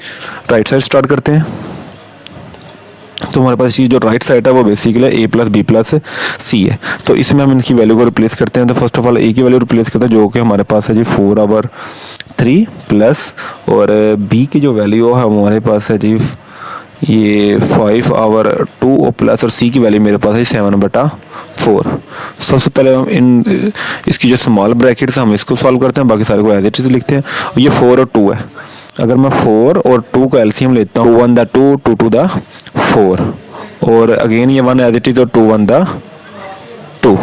राइट साइड स्टार्ट करते हैं। तो हमारे पास ये जो राइट साइड है वो basically a plus b plus c है। तो इसमें हम इनकी वैल्यू को रिप्लेस करते हैं। तो फर्स्ट ऑफ ऑल a की वैल्यू रिप्लेस करते हैं जो कि हमारे पास है जी 4/3 प्लस और b की जो वैल्यू है हमारे पास है जी ये 5/2 और प्लस और c की वैल्यू मेरे पास है 7/4। सबसे पहले हम इसकी जो स्मॉल ब्रैकेट्स हम इसको सॉल्व करते हैं, बाकी सारे को एज इट इज़ लिखते हैं। ये 4 और 2 है। अगर मैं 4 और 2 का एलसीएम लेता हूँ 1 द 2 2 2 द 4 और अगेन ये 1 एज इट इज़ और 2 1 द 2।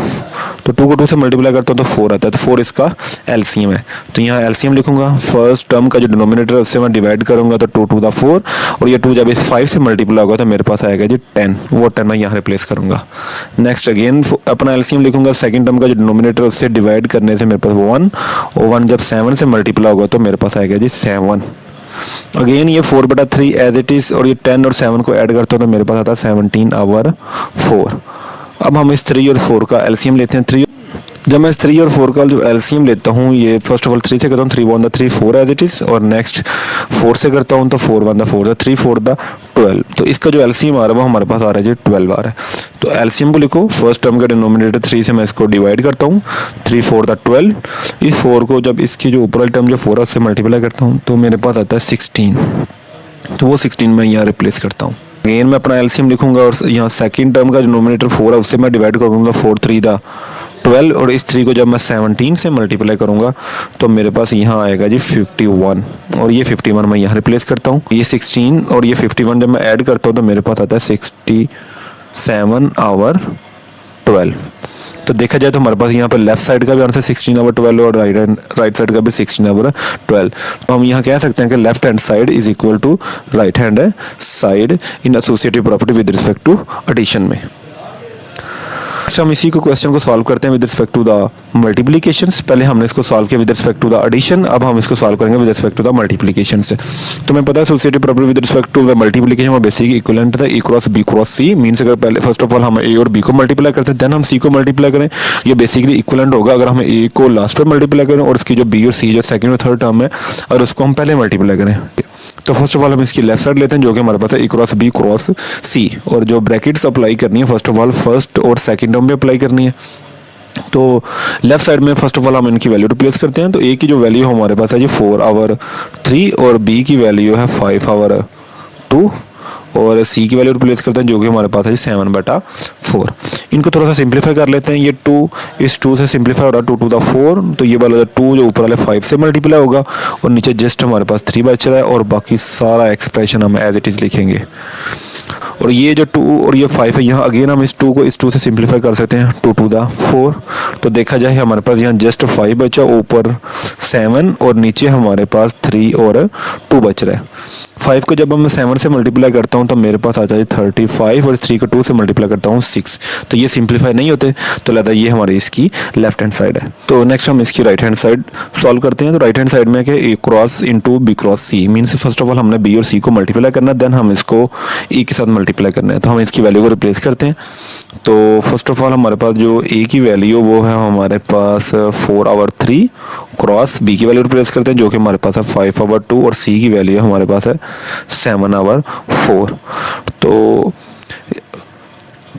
तो 2 को 2 से मल्टीप्लाई करता हूँ तो 4 आता है, तो 4 इसका एलसीएम है। तो यहाँ एलसीएम लिखूंगा। फर्स्ट टर्म का जो डिनोमिनेटर है उससे मैं डिवाइड करूंगा तो 2 2 द 4 और ये 2 जब इस 5 से मल्टीप्लाई होगा तो मेरे पास आएगा जी 10। वो 10 मैं यहाँ रिप्लेस करूंगा। नेक्स्ट अगेन अपना एलसीएम लिखूंगा। सेकंड टर्म का जो डिनोमिनेटर उससे डिवाइड करने से मेरे पास 1 और 1 जब 7 से मल्टीप्लाई होगा तो मेरे पास आएगा जी 7। अगेन ये 4/3 एज इट इज़ और ये 10 और 7 को ऐड करता हूँ तो मेरे पास आता है 17/4। अब हम इस 3 और 4 का एलसीएम लेते हैं। 3 जब मैं इस 3 और 4 का जो एलसीएम लेता हूँ, ये फर्स्ट ऑफ ऑल 3 से करता हूँ 3 1 द 3 4 एज इट इज़ और नेक्स्ट 4 से करता हूँ तो 4 1 द 4 द 3 4 द 12। तो इसका जो एलसीएम आ रहा है वो हमारे पास आ रहा है जी 12 आ रहा है। तो एलसीएम को लिखो। फर्स्ट टर्म का डिनोमिनेटर 3 से मैं इसको डिवाइड करता हूँ 3 4 द 12। इस 4 को जब इसकी जो ऊपर वाली टर्म जो 4 है उससे मल्टीप्लाई करता हूँ तो मेरे पास आता है 16। तो वो 16 मैं यहाँ रिप्लेस करता हूँ। अगेन मैं अपना एलसीएम लिखूंगा और यहाँ सेकंड टर्म का जो डिनोमिनेटर 4 है उससे मैं डिवाइड करूँगा 4 3 द 12 और इस 3 को जब मैं 17 से मल्टीप्लाई करूँगा तो मेरे पास यहाँ आएगा जी 51 और ये 51 मैं यहाँ रिप्लेस करता हूँ। ये 16 और ये 51 जब मैं ऐड करता हूँ तो मेरे पास आता है 67/12। तो देखा जाए तो हमारे पास यहाँ पर लेफ्ट साइड का भी आंसर 16/12 और राइट साइड का भी 16/12। तो हम यहाँ कह सकते हैं कि left hand side is equal to right hand side in associative property with respect to addition में। हम इसी को क्वेश्चन को सॉल्व करते हैं with respect to the multiplications. पहले हमने इसको सॉल्व किया with respect to the addition, अब हम इसको सॉल्व करेंगे with respect to the multiplication से। तो मैं पता है associative property with respect to the multiplication वो बेसिक इक्विवेलेंट था ए क्रॉस बी क्रॉस सी। मींस अगर पहले फर्स्ट ऑफ ऑल हम ए और बी को मल्टीप्लाई करते हैं देन हम सी को मल्टीप्लाई करें, ये बेसिकली इक्विवेलेंट होगा अगर हम ए को लास्ट पे मल्टीप्लाई करें और इसकी जो बी और सी जो सेकंड और थर्ड टर्म है और उसको हम पहले मल्टीप्लाई करें। तो फर्स्ट ऑफ ऑल हम इसकी लेफ्ट साइड लेते हैं जो कि हमारे पास है ए क्रॉस बी क्रॉस सी, और जो ब्रैकेट्स अप्लाई करनी है फर्स्ट ऑफ ऑल फर्स्ट और सेकंड टर्म में अप्लाई करनी है। तो लेफ्ट साइड में फर्स्ट ऑफ ऑल हम इनकी वैल्यू रिप्लेस करते हैं। तो ए की जो वैल्यू हमारे पास है ये 4/3 और बी की वैल्यू है 5/2 और सी की वैल्यू रिप्लेस करते हैं जो कि हमारे पास है 7/4। इनको थोड़ा सा सिंप्लीफाई कर लेते हैं। ये 2 इस 2 से सिंप्लीफाई हो रहा है 2 to the 4, तो ये वाला 2 जो ऊपर वाले 5 से मल्टीप्लाई होगा और नीचे जस्ट हमारे पास 3 बच रहा है और बाकी सारा एक्सप्रेशन हम एज इट इज़ लिखेंगे। और ये जो 2 और ये 5 है यहाँ अगेन हम इस 2 को इस 2 से सिंप्लीफाई कर सकते हैं 2 to the 4। तो देखा जाए हमारे पास यहाँ जस्ट 5 बचा, ऊपर 7 और नीचे हमारे पास 3 और 2 बच रहा है। 5 को जब मैं 7 से मल्टीप्लाई करता हूँ तो मेरे पास आ जाए 35 और 3 को 2 से मल्टीप्लाई करता हूँ 6। तो ये सिंप्लीफाई नहीं होते, तो लगता है ये हमारी इसकी लेफ्ट हैंड साइड है। तो नेक्स्ट हम इसकी राइट हैंड साइड सॉल्व करते हैं। तो राइट हैंड साइड में कि A cross into B cross C, means first of all हमने बी और सी को मल्टीप्लाई करना है देन हम इसको ए के साथ मल्टीप्लाई करना है। तो हम इसकी वैल्यू को रिप्लेस करते हैं। तो फर्स्ट ऑफ ऑल हमारे पास जो ए की वैल्यू वो है हमारे पास 4/3 क्रॉस बी की वैल्यू रिप्लेस करते हैं जो कि हमारे पास है 5/2 और सी की वैल्यू हमारे पास है 7/4।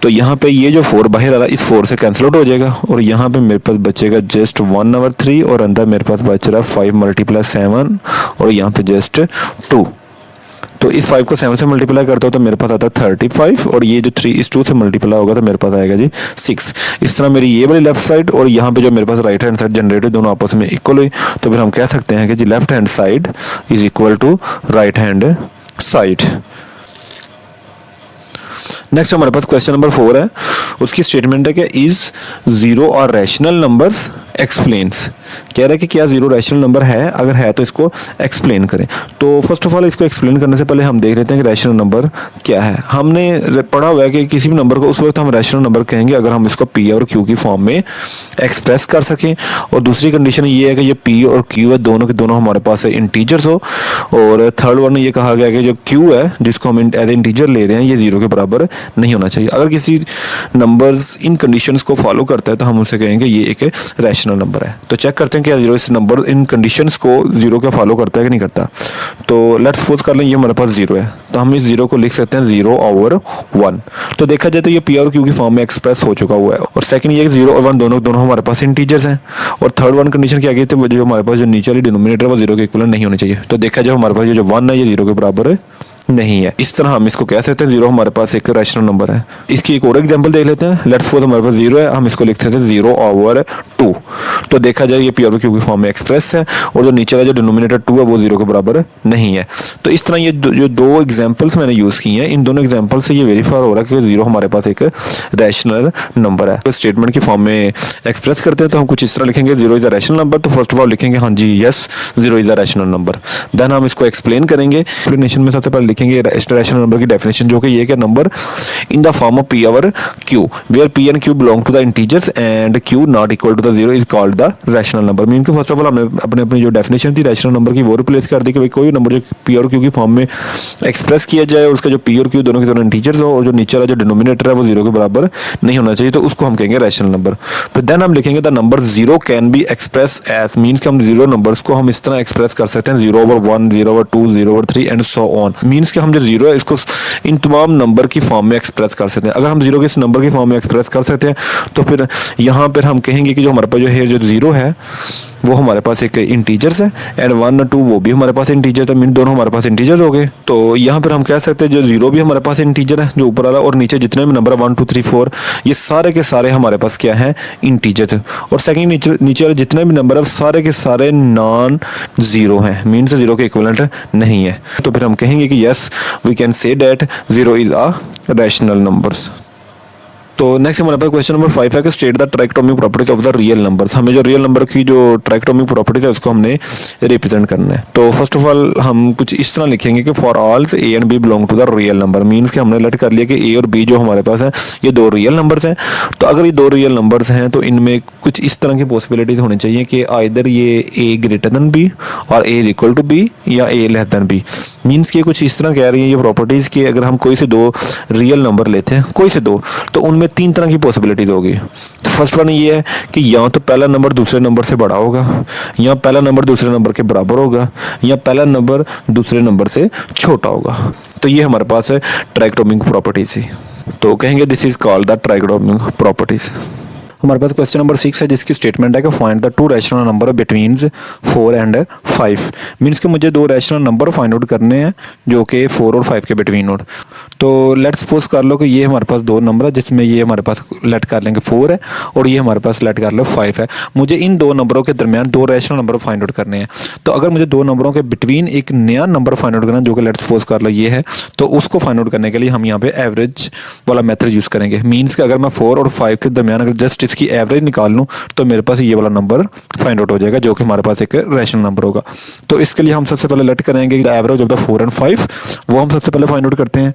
तो यहाँ पे ये जो 4 बाहर आ रहा है इस 4 से कैंसिल आउट हो जाएगा और यहाँ पे मेरे पास बचेगा जस्ट 1/3 और अंदर मेरे पास बच रहा है 5 × 7 और यहाँ पे जस्ट 2। तो इस 5 को 7 से मल्टीप्लाई करता हूँ तो मेरे पास आता है 35 और ये जो 3 इस 2 से मल्टीप्लाई होगा तो मेरे पास आएगा जी 6। इस तरह मेरी ये वाली लेफ्ट साइड और यहाँ पे जो मेरे पास राइट हैंड साइड जनरेट दोनों आपस में इक्वल हुई, तो फिर हम कह सकते हैं कि जी left hand side is equal to right hand side. Next हमारे पास क्वेश्चन नंबर 4 है, उसकी स्टेटमेंट है कि इज 0 और रैशनल नंबर्स एक्सप्लेन्स। कह रहा है कि क्या 0 रैशनल नंबर है, अगर है तो इसको एक्सप्लेन करें। तो फर्स्ट ऑफ ऑल इसको एक्सप्लेन करने से पहले हम देख लेते हैं कि रैशनल नंबर क्या है। हमने पढ़ा हुआ है कि किसी भी नंबर को उस वक्त हम रैशनल नंबर कहेंगे अगर हम इसको पी और क्यू की फॉर्म में एक्सप्रेस कर सकें, और दूसरी कंडीशन ये है कि ये पी और क्यू है दोनों के दोनों हमारे पास इंटीजर्स हो, और थर्ड वन में ये कहा गया कि जो क्यू है जिसको हम एज इंटीजर ले रहे हैं ये 0 के बराबर नहीं होना चाहिए। अगर किसी नंबर्स इन कंडीशंस को फॉलो करता है तो हम उसे कहेंगे ये एक रैशनल नंबर है। तो चेक करते हैं कि 0 इस नंबर इन कंडीशंस को 0 के फॉलो करता है कि नहीं करता। तो लेट्स सपोज कर लें ये हमारे पास 0 है, तो हम इस 0 को लिख सकते हैं 0/1। तो देखा जाए तो ये पी और क्यू की फॉर्म में एक्सप्रेस हो चुका हुआ है। और सेकंड ये 0 और 1 दोनों हमारे पास इंटीजर्स हैं। और थर्ड वन कंडीशन क्या गई थी, जो हमारे पास जो नीचे वाली डिनोमिनेटर वो 0 के इक्विवेलेंट नहीं होने चाहिए। तो देखा जाए हमारे पास ये जो 1 है ये 0 के बराबर नहीं है। इस तरह हम इसको कह सकते हैं 0 हमारे पास एक रैशनल नंबर है। इसकी एक और एग्जांपल देख लेते हैं। लेट्स सपोज हमारे पास 0 है, हम इसको लिख सकते हैं 0/2। तो देखा जाए ये पी और क्यू की फॉर्म में एक्सप्रेस है और जो नीचे वाला जो डिनोमिनेटर 2 है वो 0 के बराबर नहीं है। तो इस तरह ये जो दो एग्जांपल्स मैंने यूज की हैं इन दोनों एग्जांपल से ये वेरीफाई हो रहा है कि 0 हमारे पास एक रैशनल नंबर है। तो स्टेटमेंट की फॉर्म में एक्सप्रेस करते हैं तो हम कुछ इस तरह लिखेंगे 0 इज अ रैशनल नंबर। तो फर्स्ट ऑफ ऑल लिखेंगे हाँ जी yes 0 is a rational number. Then हम इसको एक्सप्लेन करेंगे। एक्सप्लेनेशन में सबसे पहले लिखेंगे रैशनल नंबर की डेफिनेशन जो कि ये कि number in the form of P और Q where P and Q belong to the integers and Q not equal to the 0 is called the rational number. Mean कि फर्स्ट ऑफ ऑल हमने अपनी जो definition थी rational number की वो replace कर दी कि भाई कोई नंबर जो पी और क्यू की फॉर्म में एक्सप्रेस किया जाए उसका जो पी और क्यू दोनों के दोनों इंटीजर्स हो और जो नीचे वाला जो डिनोमिनेटर है वो 0 के बराबर नहीं होना चाहिए, तो उसको हम कहेंगे रैशनल नंबर। फिर देन हम लिखेंगे the number 0 can be express as, means कि हम 0 नंबर्स को हम इस तरह एक्सप्रेस कर सकते हैं 0/1 0/2 0/3 एंड सो ऑन। मीन्स कि हम जो 0 है इसको इन तमाम नंबर की फॉर्म में एक्सप्रेस कर सकते हैं। अगर हम 0 के इस नंबर की फॉर्म में एक्सप्रेस कर सकते हैं तो फिर यहाँ पर हम कहेंगे कि जो हमारे पास जो है जो 0 है वो हमारे पास एक इंटीजर्स है एंड 1 और 2 वो भी हमारे पास इंटीजर है, मीन दोनों हमारे पास इंटीजर्स हो गए। तो यहाँ पर हम कह सकते हैं जो 0 भी हमारे पास इंटीजर है जो ऊपर वाला, और नीचे जितने भी नंबर 1 2 3 4 ये सारे के सारे हमारे पास क्या है इंटीजर है। और सेकंड नीचे वाले जितने भी नंबर है सारे के सारे नॉन 0 हैं, मीन्स 0 के इक्विवेलेंट नहीं है। तो फिर हम कहेंगे कि yes we can say that 0 is a rational numbers. तो नेक्स्ट हमारे पास क्वेश्चन नंबर 5 है कि state the trichotomic properties of the real numbers. हमें जो रियल नंबर की जो ट्राइकोटोमिक प्रॉपर्टीज है उसको हमने रिप्रेजेंट करना है। तो फर्स्ट ऑफ ऑल हम कुछ इस तरह लिखेंगे कि for all a and b belong to the real number, means कि हमने लेट कर लिया कि ए और बी जो हमारे पास है ये दो रियल नंबर्स हैं। तो अगर ये दो रियल नंबर्स हैं तो इनमें कुछ इस तरह की पॉसिबिलिटीज होनी चाहिए कि आइदर ये ए ग्रेटर देन बी और ए इज इक्वल टू बी या ए लेस देन बी। मीन्स कि कुछ इस तरह कह रही है ये प्रॉपर्टीज़ कि अगर हम कोई से दो रियल नंबर लेते हैं, कोई से दो, तो उनमें तीन तरह की पॉसिबिलिटीज होगी। तो फर्स्ट वन ये है कि या तो पहला नंबर दूसरे नंबर से बड़ा होगा, या पहला नंबर दूसरे नंबर के बराबर होगा, या पहला नंबर दूसरे नंबर से छोटा होगा। तो ये हमारे पास है ट्राइकोटोमिक प्रॉपर्टीज ही। तो कहेंगे this is called the trichotomic properties. हमारे पास क्वेश्चन नंबर 6 है जिसकी स्टेटमेंट है कि find the two rational number between 4 and 5। Means कि मुझे दो रैशनल नंबर फाइंड आउट करने हैं जो कि 4 और 5 के बिटवीन हो। तो लेट्स सपोज कर लो कि ये हमारे पास दो नंबर है जिसमें ये हमारे पास लेट कर लेंगे 4 है और ये हमारे पास लेट कर लो 5 है। मुझे इन दो नंबरों के दरमियान दो रैशनल नंबर फाइंड आउट करने हैं। तो अगर मुझे दो नंबरों के बिटवीन एक नया नंबर फाइंड आउट करना जो कि लेट्स सपोज कर लो ये है, तो उसको फाइंड आउट करने के लिए हम यहाँ पे एवरेज वाला मेथड यूज़ करेंगे। मीन्स कि अगर मैं 4 और 5 के दरमियान अगर जस्ट इसकी एवरेज निकाल लूँ तो मेरे पास ये वाला नंबर फाइंड आउट हो जाएगा जो कि हमारे पास एक रैशनल नंबर होगा। तो इसके लिए हम सबसे पहले लेट करेंगे the average of the 4 and 5, वो हम सबसे पहले फाइंड आउट करते हैं।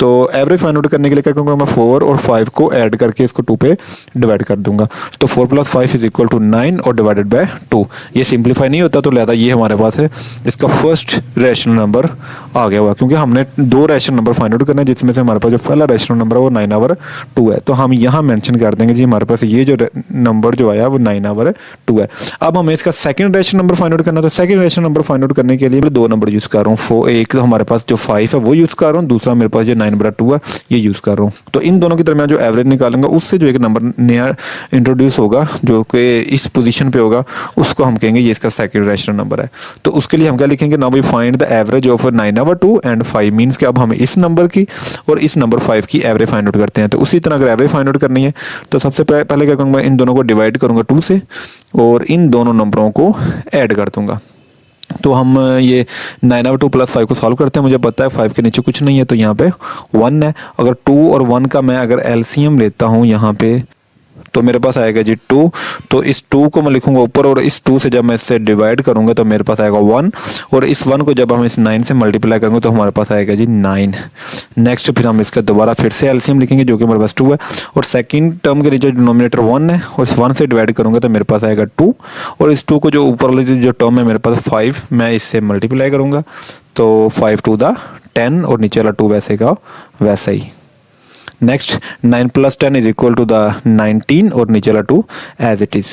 तो एवरेज फाइंड आउट करने के लिए क्या करूँगा, मैं 4 और 5 को ऐड करके इसको 2 पे डिवाइड कर दूंगा। तो 4 + 5 इज इक्वल टू 9 और डिवाइडेड बाय 2। ये सिंप्लीफाई नहीं होता तो लिहाजा ये हमारे पास है इसका फर्स्ट रैशनल नंबर आ गया हुआ, क्योंकि हमने दो रैशनल नंबर फाइंड आउट करना है जिसमें से हमारे पास जो पहला रैशनल नंबर है वो 9/2 है। तो हम यहाँ मेंशन कर देंगे जी हमारे पास ये जो नंबर जो आया वो 9/2 है। अब हमें इसका second rational number find out करना है। तो second rational number find out करने के लिए मैं दो नंबर यूज़ कर रहा हूँ। एक तो हमारे पास जो 5 है वो यूज़ कर रहा हूँ, दूसरा मेरे पास जो 9/2 है ये यूज़ कर रहा हूँ। तो इन दोनों के दरमियान जो एवरेज निकालूंगा उससे जो एक नंबर नया इंट्रोड्यूस होगा जो कि इस पोजीशन पे होगा उसको हम कहेंगे ये इसका सेकंड रैशनल नंबर है। तो उसके लिए हम क्या लिखेंगे, now we find the average of 9/2 and 5। Means कि अब हमें इस नंबर की और इस नंबर 5 की एवरेज फाइंड आउट करते हैं। तो उसी तरह अगर एवरेज फाइंड आउट करनी है तो सबसे पहले क्या करूँगा, इन दोनों को डिवाइड करूँगा 2 से और इन दोनों नंबरों को ऐड कर दूँगा। तो हम ये 9/2 + 5 को सॉल्व करते हैं। मुझे पता है 5 के नीचे कुछ नहीं है तो यहाँ पे 1 है। अगर 2 और 1 का मैं अगर एलसीएम लेता हूँ यहाँ पे तो मेरे पास आएगा जी 2। तो इस 2 को मैं लिखूंगा ऊपर और इस 2 से जब मैं इससे डिवाइड करूंगा तो मेरे पास आएगा 1 और इस 1 को जब हम इस 9 से मल्टीप्लाई करेंगे तो हमारे पास आएगा जी 9। नेक्स्ट फिर हम इसका दोबारा फिर से एलसीएम लिखेंगे जो कि हमारे पास 2 है और सेकंड टर्म के नीचे डिनोमिनेटर 1 है और इस 1 से डिवाइड करूंगा तो मेरे पास आएगा 2 और इस 2 को जो ऊपर वाली जो टर्म है मेरे पास 5 मैं इससे मल्टीप्लाई करूँगा तो 5 × 2 = 10 और नीचे वाला 2 वैसे का वैसा ही। Next 9 + 10 is equal to the 19 और नीचे वाला 2 एज इट इज।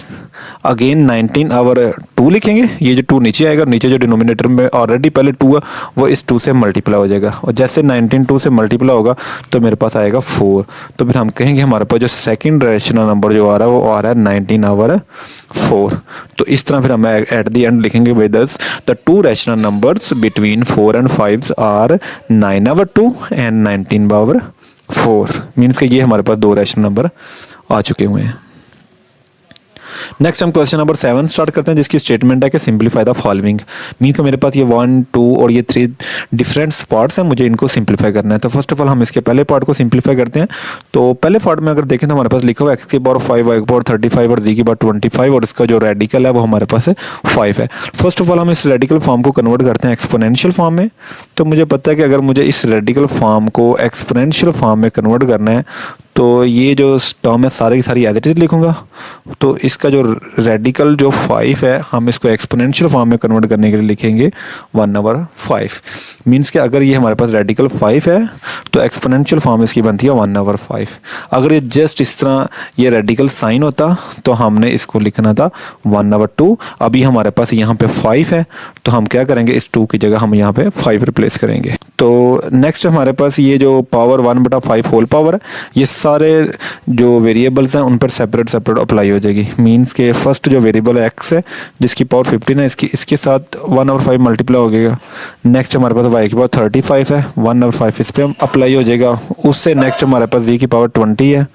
अगेन 19 और 2 लिखेंगे, ये जो 2 नीचे आएगा और नीचे जो डिनोमिनेटर में ऑलरेडी पहले 2 है वो इस 2 से मल्टीप्लाई हो जाएगा और जैसे 19 2 से मल्टीप्लाई होगा तो मेरे पास आएगा 4। तो फिर हम कहेंगे हमारे पास जो सेकंड रैशनल नंबर जो आ रहा है वो आ रहा है 19/4। तो इस तरह फिर हम एट द एंड लिखेंगे with us the two rational numbers between 4 and 5 are 9/2 and 19/4। Means कि ये हमारे पास दो रैशनल नंबर आ चुके हुए हैं। नेक्स्ट हम क्वेश्चन नंबर 7 स्टार्ट करते हैं जिसकी स्टेटमेंट है कि सिंप्लीफाई द फॉलोइंग। मीन कि मेरे पास ये 1 2 और ये 3 डिफरेंट पार्ट्स हैं, मुझे इनको सिंप्लीफाई करना है। तो फर्स्ट ऑफ ऑल हम इसके पहले पार्ट को सिंप्लीफाई करते हैं। तो पहले पार्ट में अगर देखें तो हमारे पास लिखा हुआ x की पावर 5 y की पावर 35 और z की पावर 25 और इसका जो रेडिकल है वो हमारे पास है 5 है। फर्स्ट ऑफ ऑल हम इस रेडिकल फॉर्म को कन्वर्ट करते हैं एक्सपोनेंशियल फॉर्म में। तो मुझे पता है कि अगर मुझे इस रेडिकल फॉर्म को एक्सपोनेंशियल फॉर्म में कन्वर्ट करना है तो ये जो टर्म है सारी की सारी एज इट इज लिखूंगा। तो इसका जो रेडिकल जो 5 है हम इसको एक्सपोनेंशियल फॉर्म में कन्वर्ट करने के लिए लिखेंगे 1/5। मीन्स कि अगर ये हमारे पास रेडिकल 5 है तो एक्सपोनेंशियल फॉर्म इसकी बनती है 1/5। अगर ये जस्ट इस तरह ये रेडिकल साइन होता तो हमने इसको लिखना था 1/2। अभी हमारे पास यहाँ पे 5 है तो हम क्या करेंगे, इस 2 की जगह हम यहाँ पे 5 रिप्लेस करेंगे। तो नेक्स्ट हमारे पास ये जो पावर 1/5 होल पावर है ये सारे जो वेरिएबल्स हैं उन पर सेपरेट अप्लाई हो जाएगी। मीन्स के फर्स्ट जो वेरिएबल है x है जिसकी पावर 15 है इसके साथ 1/5 मल्टीप्लाई हो गएगा। नेक्स्ट हमारे पास y की पावर 35 है 1/5 इस पर अप्लाई हो जाएगा। उससे नेक्स्ट हमारे पास z की पावर 20 है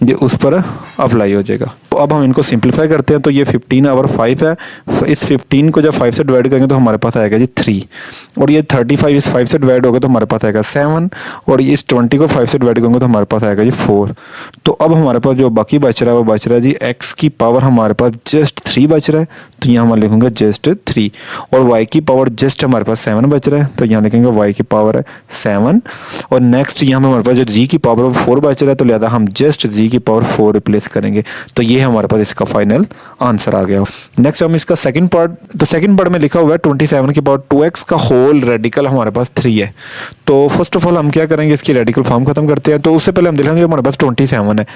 ये उस पर अप्लाई हो जाएगा। तो अब हम इनको सिंप्लीफाई करते हैं, तो ये 15 और 5 है, इस 15 को जब 5 से डिवाइड करेंगे तो हमारे पास आएगा जी 3, और ये 35 इस 5 से डिवाइड होगा तो हमारे पास आएगा 7, और इस 20 को 5 से डिवाइड करेंगे तो हमारे पास आएगा जी 4। तो अब हमारे पास जो बाकी बच रहा है वो बच रहा है जी x की पावर हमारे पास जस्ट 3 बच रहा है, तो यहाँ हम लिखेंगे जस्ट 3, और y की पावर जस्ट हमारे पास 7 बच रहा है, तो यहाँ लिखेंगे y की पावर है 7, और नेक्स्ट यहाँ हमारे पास जो g की पावर 4 बच रहा है, तो लिहाजा हम जस्ट g की पावर 4 रिप्लेस करेंगे, तो ये हमारे पास इसका फाइनल आंसर आ गया। नेक्स्ट हम इसका सेकंड पार्ट, तो सेकंड पार्ट में लिखा हुआ है 27 की पावर 2x का होल रेडिकल हमारे पास 3 है। तो फर्स्ट ऑफ ऑल हम क्या करेंगे, इसकी रेडिकल फॉर्म खत्म करते हैं। तो उससे पहले हम देखेंगे हमारे पास 27 है,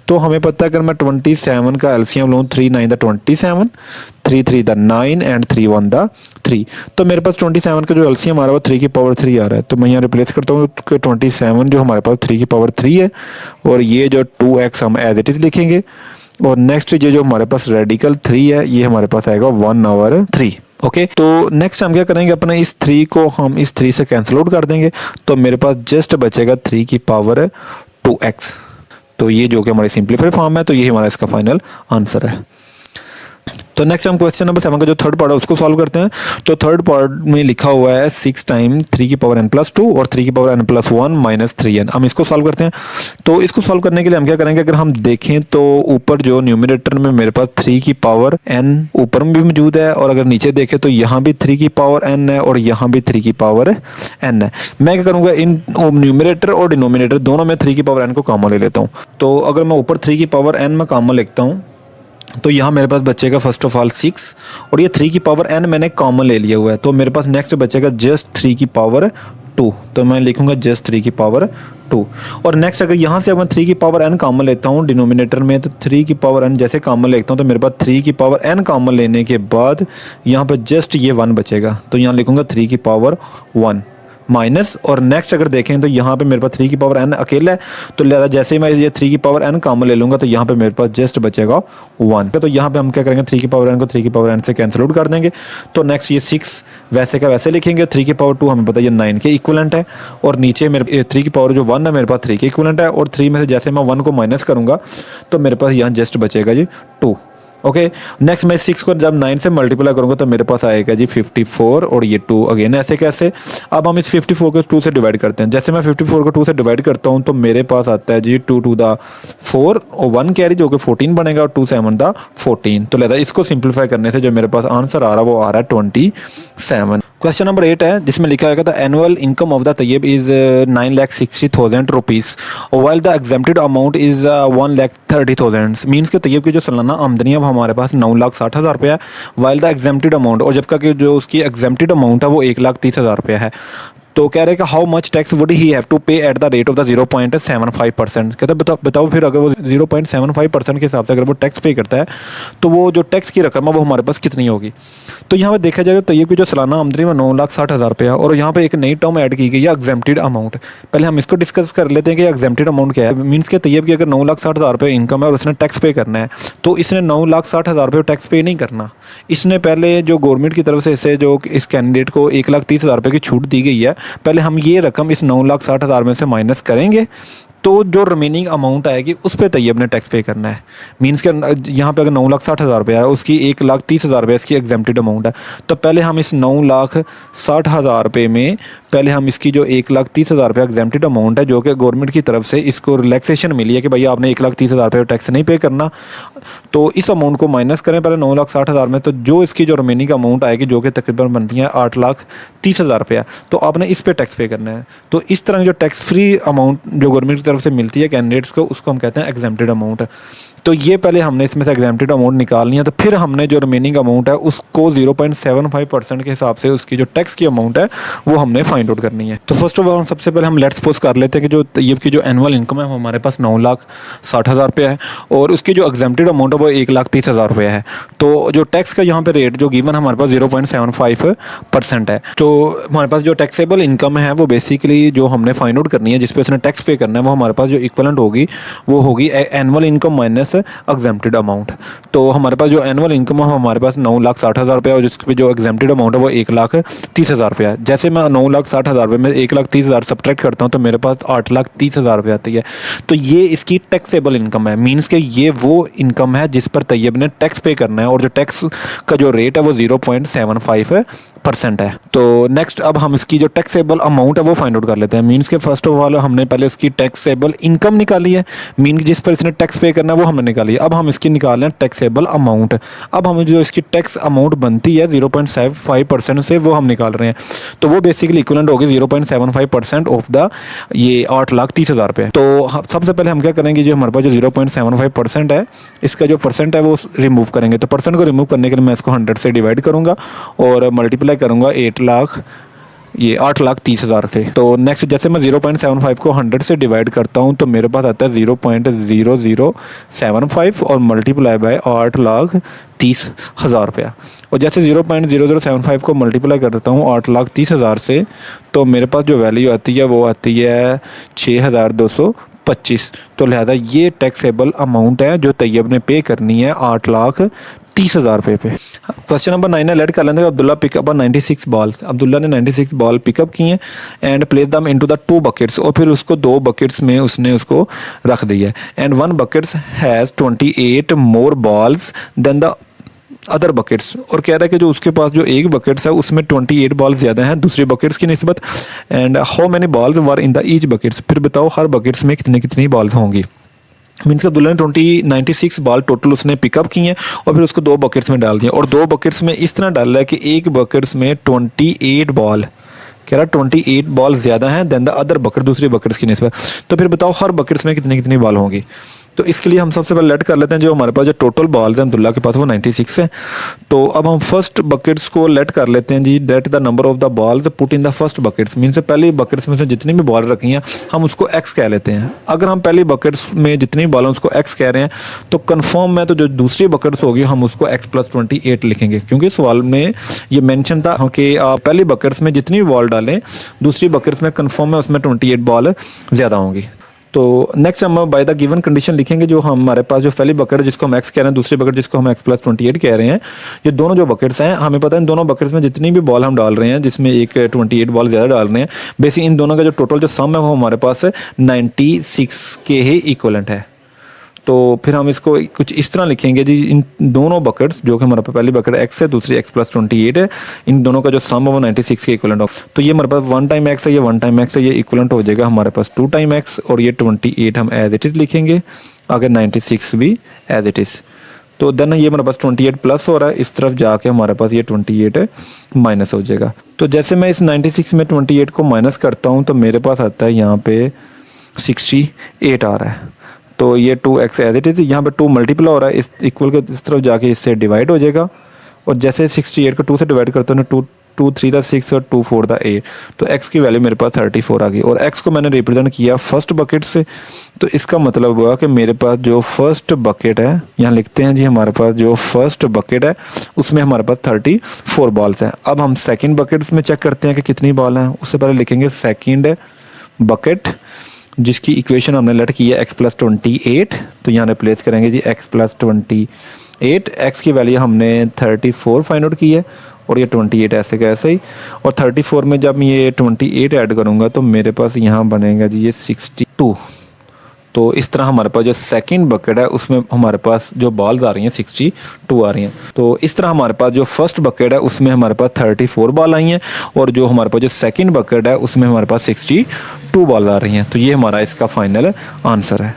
तो हमें पता है अगर मैं 27 का एलसीएम लूँ, 3 9 द 27, 3 3 द 9 एंड 3 1 द 3, तो मेरे पास 27 का जो एलसीएम आ रहा है वो 3 की पावर 3 आ रहा है। तो मैं यहाँ रिप्लेस करता हूँ कि 27 जो हमारे पास 3 की पावर 3 है, और ये जो 2x हम एज इट इज लिखेंगे, और नेक्स्ट ये जो हमारे पास रेडिकल 3 है ये हमारे पास आएगा 1/3। ओके, तो नेक्स्ट हम क्या करेंगे, अपने इस 3 को हम इस 3 से कैंसिल आउट कर देंगे, तो मेरे पास जस्ट बचेगा 3 की पावर 2x। तो ये जो कि हमारी सिंपलीफाइड फॉर्म है, तो ये हमारा इसका फाइनल आंसर है। तो नेक्स्ट हम क्वेश्चन नंबर 7 का जो थर्ड पार्ट है उसको सॉल्व करते हैं। तो थर्ड पार्ट में लिखा हुआ है 6 टाइम 3 की पावर n+2 और 3 की पावर n+1 माइनस 3n। हम इसको सॉल्व करते हैं। तो इसको सॉल्व करने के लिए हम क्या करेंगे, अगर हम देखें तो ऊपर जो न्यूमरेटर में मेरे पास 3 की पावर n ऊपर में भी मौजूद है, और अगर नीचे देखें तो यहाँ भी 3 की पावर n है और यहाँ भी 3 की पावर n है। मैं क्या करूँगा, इन न्यूमरेटर और डिनोमिनेटर दोनों में 3 की पावर n को कॉमन ले लेता हूँ। तो अगर मैं ऊपर 3 की पावर n में कॉमन लिखता हूँ तो यहाँ मेरे पास बचेगा फर्स्ट ऑफ ऑल 6, और ये 3 की पावर n मैंने कॉमन ले लिया हुआ है, तो मेरे पास नेक्स्ट बचेगा जस्ट 3 की पावर 2, तो मैं लिखूंगा जस्ट 3 की पावर 2। और नेक्स्ट अगर यहाँ से अगर मैं 3 की पावर n कॉमन लेता हूँ डिनोमिनेटर में, तो 3 की पावर n जैसे कॉमन लेता हूँ तो मेरे पास 3 की पावर n कॉमन लेने के बाद यहाँ पर जस्ट ये 1 बचेगा, तो यहाँ लिखूंगा 3 की पावर 1 माइनस, और नेक्स्ट अगर देखें तो यहाँ पे मेरे पास 3 की पावर n अकेला है, तो लिहाजा जैसे ही मैं ये 3 की पावर n कॉमन ले लूँगा तो यहाँ पे मेरे पास जस्ट बचेगा 1। तो यहाँ पे हम क्या करेंगे, 3 की पावर n को 3 की पावर n से कैंसिल आउट कर देंगे। तो नेक्स्ट ये 6 वैसे का वैसे लिखेंगे, 3 की पावर 2 हमें पता है ये 9 के इक्वलेंट है, और नीचे मेरे 3 की पावर जो 1 है मेरे पास 3 के इक्वलेंट है, और 3 में से जैसे मैं 1 को माइनस करूँगा तो मेरे पास यहाँ जस्ट बचेगा जी 2। ओके, नेक्स्ट मैं 6 को जब 9 से मल्टीप्लाई करूँगा तो मेरे पास आएगा जी 54, और ये 2 अगेन ऐसे कैसे। अब हम इस 54 को 2 से डिवाइड करते हैं। जैसे मैं 54 को 2 से डिवाइड करता हूँ तो मेरे पास आता है जी 2 to the 4 और 1 कैरी जो कि 14 बनेगा, और 2 7 द 14। तो लिहाजा इसको सिंप्लीफाई करने से जो मेरे पास आंसर आ रहा है वो आ रहा है 27। क्वेश्चन नंबर 8 है जिसमें लिखा है the annual income of the Tayyab is 9,60,000 rupees while the exempted amount is 1,30,000। Means के तैयब की जो सालाना आमदनी है वो हमारे पास 9,60,000 रुपया है, वाइल द एग्जेम्प्टेड अमाउंट, और जबकि कि जो उसकी एग्जेम्प्टेड अमाउंट है वो 1,30,000 रुपया है। तो कह रहे हैं कि how much tax would he have to pay at the rate of the 0.75%। कहते हैं बताओ फिर अगर वो 0.75% के हिसाब से अगर वो टैक्स पे करता है तो वो जो टैक्स की रकम है वो हमारे पास कितनी होगी। तो यहाँ पे देखा जाएगा तैयब की जो सालाना आमदनी में 9,60,000 रुपया, और यहाँ पे एक नई टर्म ऐड की गई है एग्जेम्प्टेड अमाउंट। पहले हम इसको डिस्कस कर लेते हैं कि एग्जेम्प्टेड अमाउंट क्या है। मीन्स के तैयब की अगर 9,60,000 रुपये इनकम है और उसने टैक्स पे करना है, तो इसने 9,60,000 रुपये टैक्स पे नहीं करना। इसने पहले जो गवर्नमेंट की तरफ से इसे जो इस कैंडिडेट को 1,30,000 रुपये की छूट दी गई है, पहले हम ये रकम इस 9,60,000 में से माइनस करेंगे, तो जो रिमेनिंग अमाउंट आएगी उस पर तैयब ने टैक्स पे करना है। मीन्स के यहाँ पे अगर 9,60,000 रुपये है, उसकी 1,30,000 रुपये इसकी एग्जेम्प्टेड अमाउंट है, तो पहले हम इस 9,60,000 रुपये में पहले हम इसकी जो 1,30,000 रुपये एग्जेम्प्टेड अमाउंट है जो कि गवर्नमेंट की तरफ से इसको रिलैक्सेशन मिली है कि भैया आपने 1,30,000 रुपये टैक्स नहीं पे करना, तो इस अमाउंट को माइनस करें पहले 9,60,000 में, तो जो इसकी जो रिमेनिंग अमाउंट आएगी जो कि तकरीबन बनती है 8,30,000 रुपया, तो आपने इस पर टैक्स पे करना है। तो इस तरह जो टैक्स फ्री अमाउंट जो गवर्नमेंट की तरफ से मिलती है कैंडिडेट्स को, उसको हम कहते हैं एग्जेम्प्टेड अमाउंट। तो ये पहले हमने इसमें से एग्जेम्प्टेड अमाउंट निकालनी है, तो फिर हमने जो रिमेनिंग अमाउंट है उसको 0.75% के हिसाब से उसकी जो टैक्स की अमाउंट है वो हमने फाइंड आउट करनी है। तो फर्स्ट ऑफ ऑल सबसे पहले हम लेट्स सपोज कर लेते हैं कि जो तैयब की जो एनुअल इनकम है वो हमारे पास 9,60,000 रुपया है, और उसकी जो एग्जेम्प्टेड अमाउंट है वो 1,30,000 रुपया है। तो जो टैक्स का यहाँ पे रेट जो गिवन हमारे पास 0.75% है। तो हमारे पास जो टैक्सेबल इनकम है वो बेसिकली जो हमने फाइंड आउट करनी है जिस पे उसने टैक्स पे करना है, वो हमारे पास जो इक्वलेंट होगी वो होगी एनुअल इनकम माइनस पास एग्जेम्प्टेड अमाउंट। तो हमारे पास जो एनुअल इनकम है हमारे पास 9,60,000 रुपया और जिसके जो एग्जेम्प्टेड अमाउंट है वो 1,30,000 रुपया है। जैसे मैं 9,60,000 रुपये में 1,30,000 सब्ट्रैक्ट करता हूँ तो मेरे पास 8,30,000 रुपये आती है। तो ये इसकी टैक्सेबल इनकम है, मीन्स कि ये वो इनकम है जिस पर तैयब ने टैक्स पे करना है और जो टैक्स का जो रेट है वो 0.75% है। तो नेक्स्ट अब हम इसकी जो टैक्सेबल अमाउंट है वो फाइंड आउट कर लेते हैं। मीन्स के फर्स्ट ऑफ ऑल हमने पहले इसकी टैक्सेबल इनकम निकाली है, मीन जिस पर इसने टैक्स पे करना है वो हमने निकाली है। अब हम इसकी निकाल रहे हैं टैक्सेबल अमाउंट। अब हमें जो इसकी टैक्स अमाउंट बनती है 0.75% से वो हम निकाल रहे हैं। तो वो बेसिकली इक्विवेलेंट होगी 0.75% ऑफ द ये 8,30,000 रुपये। तो सबसे पहले हम क्या करेंगे, जो हमारे पास जो 0.75% है इसका जो परसेंट है वो रिमूव करेंगे। तो परसेंट को रिमूव करने के लिए मैं इसको 100 से डिवाइड करूंगा और मल्टीप्लाई करूंगा 8,30,000 से। तो नेक्स्ट जैसे मैं 0.75 को 100 से डिवाइड करता हूं तो मेरे पास आता है 0.0075 और मल्टीप्लाई बाय 8,30,000 रुपया। और जैसे 0.0075 को मल्टीप्लाई कर देता हूँ 8,30,000 से तो मेरे पास जो वैल्यू आती है वो आती है 6,225। तो लिहाजा ये टैक्सेबल अमाउंट है जो तैयब ने पे करनी है 8,30,000 रुपये पे। क्वेश्चन नंबर 9 है, लेट कर लेते हैं अब्दुल्ला पिकअप 96 बॉल्स। अब्दुल्ला ने 96 बॉल पिकअप की हैं एंड प्लेस दम इनटू द 2 बकेट्स और फिर उसको 2 बकेट्स में उसने उसको रख दिया है। And 1 buckets has 28 more balls than the other buckets. और कह रहा है कि जो उसके पास जो एक बकेट्स है उसमें 28 बॉल ज़्यादा हैं दूसरी बकेट्स की निस्बत। And how many balls were in the each buckets, फिर बताओ हर बकेट्स में कितनी कितनी बॉल्स होंगी। मीन्स अब्दुल्ला ने 96 बॉल टोटल उसने पिकअप की हैं और फिर उसको 2 बकेट्स में डाल दिया और 2 बकेट्स में इस तरह डाला है कि एक बकेट्स में 28 बॉल, कह रहा 28 बॉल ज़्यादा हैं देन द अदर बकेट दूसरी बकेट्स की निस्बत। तो फिर बताओ हर बकेट्स में कितनी कितनी बॉल होंगी। तो इसके लिए हम सबसे पहले लेट कर लेते हैं जो हमारे पास जो टोटल बॉल्स हैं अब्दुल्ला के पास वो 96 है। तो अब हम फर्स्ट बकेट्स को लेट कर लेते हैं जी, let the number of the balls put in the first buckets. Mean से पहली बकेट्स में से जितनी भी बॉल रखी हैं हम उसको एक्स कह लेते हैं। अगर हम पहली बकेट्स में जितनी बॉल हैं उसको एक्स कह रहे हैं तो कन्फर्म में तो जो दूसरी बकेट्स होगी हम उसको एक्स प्लस 28 लिखेंगे, क्योंकि सवाल में ये मेंशन था कि आप पहली बकेट्स में जितनी भी बॉल डालें दूसरी बकेट्स में कन्फर्म है उसमें 28 बॉल ज़्यादा होंगी। तो नेक्स्ट हम बाय द गिवन कंडीशन लिखेंगे जो हमारे पास जो पहली बकेट है जिसको हम एक्स कह रहे हैं दूसरी बकेट जिसको हम एक्स प्लस 28 कह रहे हैं, ये दोनों जो बकेट्स हैं हमें पता है इन दोनों बकेट्स में जितनी भी बॉल हम डाल रहे हैं जिसमें एक 28 बॉल ज़्यादा डाल रहे हैं, बेसिक इन दोनों का जो टोटल जो सम है वो हमारे पास 96 के ही इक्वलेंट है। तो फिर हम इसको कुछ इस तरह लिखेंगे जी, इन दोनों बकेट्स जो कि हमारे पास पहली बकेट एक्स है दूसरी एक्स प्लस 28 है, इन दोनों का जो सम है वो 96 के इक्वलेंट हो। तो ये हमारे पास 1 टाइम एक्स है, ये 1 टाइम एक्स है, ये इक्वलेंट हो जाएगा हमारे पास 2 टाइम एक्स और ये 28 हम एज इट इज़ लिखेंगे, आगे 96 भी एज इट इज़। तो देन ये हमारे पास 28 प्लस हो रहा है, इस तरफ जाके हमारे पास ये 28 माइनस हो जाएगा। तो जैसे मैं इस 96 में 28 को माइनस करता हूँ तो मेरे पास आता है यहाँ पे 68 आ रहा है। तो ये 2x एज इट इज़, यहाँ पे 2 मल्टीप्लाई हो रहा है, इस इक्वल के इस तरफ जाके इससे डिवाइड हो जाएगा और जैसे 68 को 2 से डिवाइड करते हैं 2 3 6 और 2 4 8, तो x की वैल्यू मेरे पास 34 आ गई और x को मैंने रिप्रेजेंट किया फर्स्ट बकेट से। तो इसका मतलब हुआ कि मेरे पास जो फर्स्ट बकेट है, यहाँ लिखते हैं जी हमारे पास जो फर्स्ट बकेट है उसमें हमारे पास 34 बॉल्स हैं। अब हम सेकेंड बकेट में चेक करते हैं कि कितनी बॉल हैं। उससे पहले लिखेंगे सेकेंड बकेट जिसकी इक्वेशन हमने लेट की है एक्स प्लस 28। तो यहाँ रिप्लेस करेंगे जी एक्स प्लस 28, एक्स की वैल्यू हमने 34 फाइंड आउट की है और ये 28 ऐसे का ऐसे ही। और 34 में जब ये 28 ऐड करूँगा तो मेरे पास यहाँ बनेगा जी ये 62। तो इस तरह हमारे पास जो सेकंड बकेट है उसमें हमारे पास जो बॉल्स आ रही हैं 62 आ रही हैं। तो इस तरह हमारे पास जो फर्स्ट बकेट है उसमें हमारे पास 34 बॉल आई हैं और जो हमारे पास जो सेकंड बकेट है उसमें हमारे पास 62 बॉल आ रही हैं। तो ये हमारा इसका फाइनल आंसर है।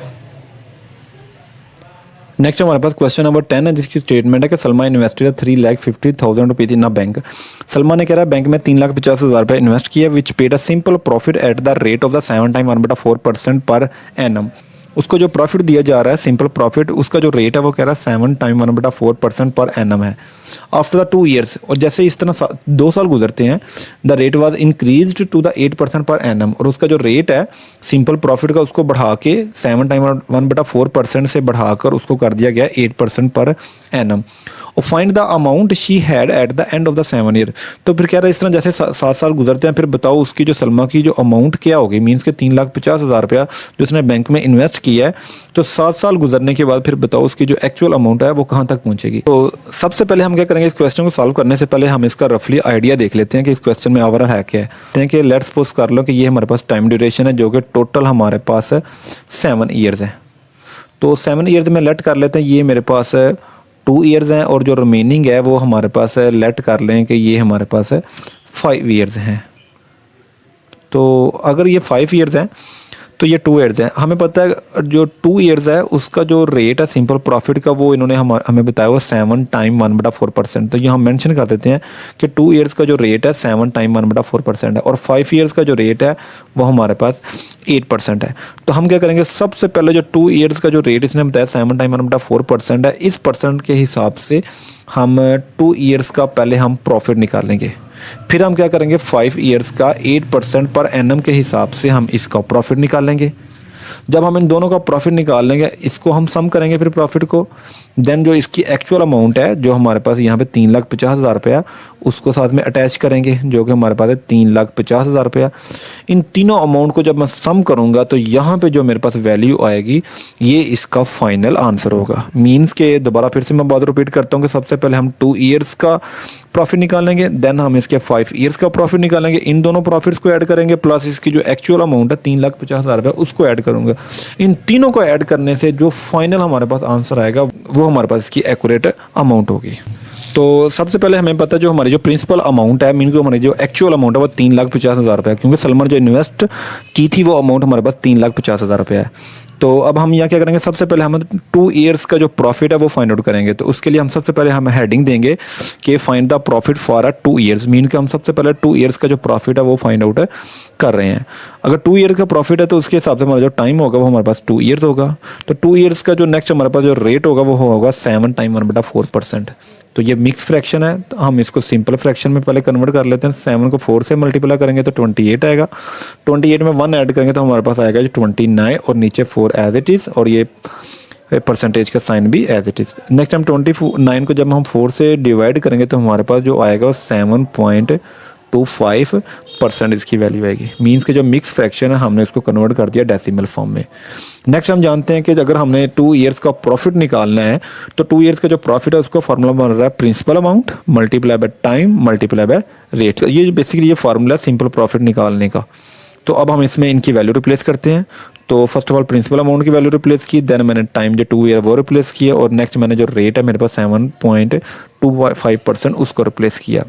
नेक्स्ट हमारे पास क्वेश्चन नंबर 10 है जिसकी स्टेटमेंट है कि Salma invested 3,50,000 rupees in a bank. Salma ने कह रहा है बैंक में 3,50,000 रुपये इन्वेस्ट किया which paid a simple profit at the rate of the 7 time 1/4% per annum. उसको जो प्रॉफिट दिया जा रहा है सिंपल प्रॉफिट उसका जो रेट है वो कह रहा है 7 टाइम 1/4% पर एनम है आफ्टर द 2 ईयर्स। और जैसे इस तरह 2 साल गुजरते हैं the rate was increased to the 8% per annum और उसका जो रेट है सिंपल प्रॉफिट का उसको बढ़ा के 7 टाइम 1/4% से बढ़ाकर उसको कर दिया गया 8% पर एनम। और find the amount she had eight the end of the 7 year. तो फिर कह रहा है इस तरह जैसे 7 साल गुजरते हैं, फिर बताओ उसकी जो सलमा की जो अमाउंट क्या होगी, मीन्स के 3,50,000 रुपया जो उसने बैंक में इन्वेस्ट किया है, तो 7 साल गुजरने के बाद फिर बताओ उसकी जो एक्चुअल अमाउंट है वो कहाँ तक पहुँचेगी। तो सबसे पहले हम क्या करेंगे, इस क्वेश्चन को सॉल्व करने से पहले हम इसका रफली आइडिया देख लेते हैं कि इस क्वेश्चन में ओवरऑल है क्या है। कि लेट्स सपोज कर लो कि ये हमारे पास टाइम ड्यूरेशन है जो कि टोटल हमारे पास 7 ईयर्स है। तो 7 ईयर्स में लेट कर लेते हैं ये मेरे पास 2 ईयर्स हैं, और जो रिमेनिंग है वो हमारे पास लेट कर लें कि ये हमारे पास 5 ईयर्स हैं। तो अगर ये 5 ईयर्स हैं तो ये 2 ईयर्स हैं। हमें पता है जो 2 ईयर्स है उसका जो रेट है सिंपल प्रॉफिट का वो इन्होंने हमें बताया वो 7 टाइम 1/4%। तो ये हम मेंशन कर देते हैं कि 2 ईयर्स का जो रेट है 7 टाइम 1/4% है, और 5 ईयर्स का जो रेट है वो हमारे पास 8% है। तो हम क्या करेंगे, सबसे पहले जो 2 ईयर्स का जो रेट इसने बताया 7 टाइम 1/4% है, इस परसेंट के हिसाब से हम 2 ईयर्स का पहले हम प्रॉफिट निकालेंगे। फिर हम क्या करेंगे, 5 ईयर्स का 8% पर एनम के हिसाब से हम इसका प्रॉफिट निकालेंगे। जब हम इन दोनों का प्रॉफिट निकाल लेंगे, इसको हम सम करेंगे फिर प्रॉफिट को, देन जो इसकी एक्चुअल अमाउंट है जो हमारे पास यहाँ पे 3,50,000 रुपया उसको साथ में अटैच करेंगे जो कि हमारे पास है 3,50,000 रुपया। इन तीनों अमाउंट को जब मैं सम करूँगा तो यहाँ पे जो मेरे पास वैल्यू आएगी ये इसका फाइनल आंसर होगा। मीन्स के दोबारा फिर से मैं बात रिपीट करता हूँ कि सबसे पहले हम 2 ईयर्स का प्रॉफिट निकालेंगे, देन हम इसके 5 ईयर्स का प्रॉफिट निकालेंगे, इन दोनों प्रॉफिट्स को ऐड करेंगे, प्लस इसकी जो एक्चुअल अमाउंट है 3,50,000 रुपये उसको ऐड करूँगा। इन तीनों को ऐड करने से जो फाइनल हमारे पास आंसर आएगा वो हमारे पास इसकी एक्यूरेट अमाउंट होगी। तो सबसे पहले हमें पता है जो हमारी जो प्रिंसिपल अमाउंट है, मीन को हमारी जो एक्चुअल अमाउंट है वो 3,50,000 रुपये है, क्योंकि सलमान जो इन्वेस्ट की थी वो अमाउंट हमारे पास 3,50,000 रुपये है। तो अब हम यहाँ क्या करेंगे, सबसे पहले हम 2 ईयर्स का जो प्रॉफिट है वो फाइंड आउट करेंगे। तो उसके लिए हम सबसे पहले हम हेडिंग देंगे कि find the profit for 2 years, mean कि हम सबसे पहले 2 ईयर्स का जो प्रॉफिट है वो फाइंड आउट कर रहे हैं। अगर 2 ईयर्स का प्रॉफिट है तो उसके हिसाब से हमारा जो टाइम होगा वो हमारे पास 2 ईयर्स होगा। तो 2 ईयर्स का जो नेक्स्ट हमारे पास जो रेट होगा वो होगा 7 टाइम 1/4%। तो ये मिक्स फ्रैक्शन है, तो हम इसको सिंपल फ्रैक्शन में पहले कन्वर्ट कर लेते हैं। 7 को 4 से मल्टीप्लाई करेंगे तो 28 आएगा, 28 में 1 ऐड करेंगे तो हमारे पास आएगा जो 29 और नीचे 4 एज इट इज़, और ये परसेंटेज का साइन भी एज इट इज़। नेक्स्ट हम 29 को जब हम 4 से डिवाइड करेंगे तो हमारे पास जो आएगा वो 7.25% इसकी वैल्यू आएगी। मीन्स के जो मिक्स फ्रैक्शन है हमने इसको कन्वर्ट कर दिया डेसिमल फॉर्म में। नेक्स्ट हम जानते हैं कि अगर हमने 2 ईयर्स का प्रॉफिट निकालना है तो 2 ईयर्स का जो प्रॉफिट है उसका फार्मूला बन रहा है principal amount multiply by time multiply by rate. ये बेसिकली ये फार्मूला सिंपल प्रॉफिट निकालने का। तो अब हम इसमें इनकी वैल्यू रिप्लेस करते हैं। तो first of all principal amount की वैल्यू रिप्लेस की, देन मैंने टाइम जो 2 ईयर वो रिप्लेस किया, और नेक्स्ट मैंने जो रेट है मेरे पास 7.25% उसको रिप्लेस किया।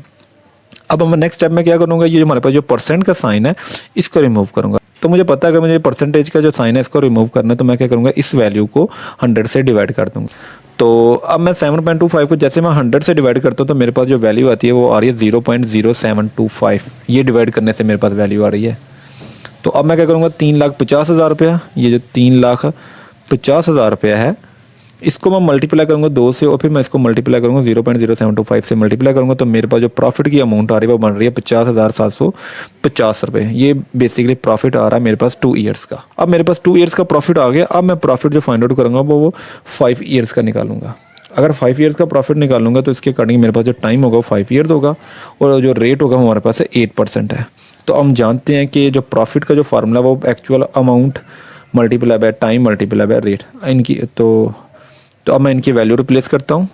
अब मैं नेक्स्ट स्टेप में क्या करूँगा, ये जो हमारे पास जो परसेंट का साइन है इसको रिमूव करूँगा। तो मुझे पता है अगर मुझे परसेंटेज का जो साइन है इसको रिमूव करना है तो मैं क्या करूँगा, इस वैल्यू को 100 से डिवाइड कर दूँगा। तो अब मैं 7.25 को जैसे मैं 100 से डिवाइड करता हूँ तो मेरे पास जो वैल्यू आती है वो आ रही है 0.0725। ये डिवाइड करने से मेरे पास वैल्यू आ रही है। तो अब मैं क्या करूँगा, 3,50,000 रुपया, ये जो 3,50,000 रुपया है इसको मैं मल्टीप्लाई करूँगा 2 से, और फिर मैं इसको मल्टीप्लाई करूँगा 0.0725 से मल्टीप्लाई करूँगा तो मेरे पास जो प्रॉफिट की अमाउंट आ रही है वो बन रही है 50,750 रुपये। ये बेसिकली प्रॉफिट आ रहा है मेरे पास 2 ईयर्स का। अब मेरे पास 2 ईयर्स का प्रॉफिट आ गया। अब मैं प्रॉफिट जो फाइंड आउट करूँगा वो 5 ईयर्स का निकालूंगा। अगर 5 ईयर्स का प्रॉफिट निकालूंगा तो इसके अकॉर्डिंग मेरे पास जो टाइम होगा वो 5 ईयर्स होगा, और जो रेट होगा हमारे पास 8% है। तो हम जानते हैं कि जो प्रॉफिट का जो फार्मूला वो actual amount multiply by time multiply by rate इनकी। तो अब मैं इनकी वैल्यू रिप्लेस करता हूँ।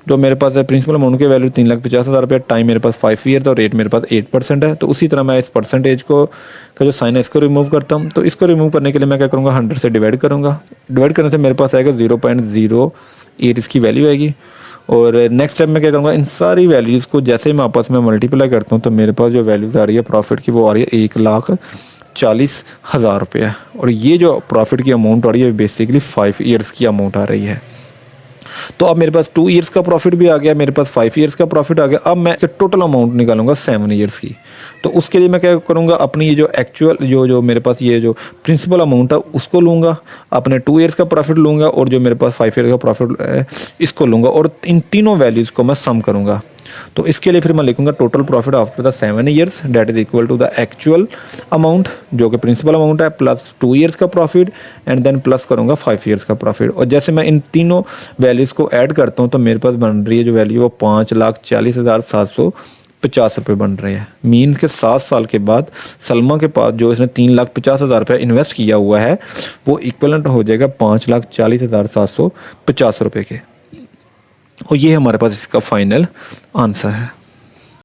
जो मेरे पास है प्रिंसिपल अमाउंट की वैल्यू 3,50,000 रुपये, टाइम मेरे पास 5 ईयर्स और रेट मेरे पास 8% है। तो उसी तरह मैं इस परसेंटेज को का जो साइन है इसको रिमूव करता हूँ। तो इसको रिमूव करने के लिए मैं क्या करूँगा, 100 से डिवाइड करूँगा। डिवाइड करने से मेरे पास आएगा 0.08 इसकी वैल्यू आएगी। और नेक्स्ट स्टेप में क्या करूँगा, इन सारी वैल्यूज़ को जैसे मैं आपस में मल्टीप्लाई करता हूँ तो मेरे पास जो वैल्यूज़ आ रही है प्रॉफिट की वो आ रही है 1,40,000 रुपये। और ये जो प्रॉफिट की अमाउंट आ रही है बेसिकली 5 ईयर्स की अमाउंट आ रही है। तो अब मेरे पास 2 ईयर्स का प्रॉफिट भी आ गया, मेरे पास 5 ईयर्स का प्रॉफिट आ गया। अब मैं टोटल अमाउंट निकालूंगा 7 ईयर्स की। तो उसके लिए मैं क्या करूंगा, अपनी ये जो एक्चुअल जो मेरे पास ये जो प्रिंसिपल अमाउंट है उसको लूँगा, अपने 2 ईयर्स का प्रॉफिट लूँगा, और जो मेरे पास 5 ईयर्स का प्रॉफिट है इसको लूँगा, और इन तीनों वैल्यूज़ को मैं सम करूँगा। तो इसके लिए फिर मैं लिखूंगा total profit after the 7 years that is equal to the actual amount जो कि प्रिंसिपल अमाउंट है प्लस 2 ईयर्स का प्रॉफिट एंड देन प्लस करूंगा 5 ईयर्स का प्रॉफिट। और जैसे मैं इन तीनों वैल्यूज़ को ऐड करता हूँ तो मेरे पास बन रही है जो वैल्यू वो 5,40,750 रुपये बन रहे हैं। मीन्स के 7 साल के बाद सलमा के पास जो इसने 3,50,000 रुपये इन्वेस्ट किया हुआ है वो इक्वलेंट हो जाएगा 5,40,750 रुपये के। और ये हमारे पास इसका फाइनल आंसर है।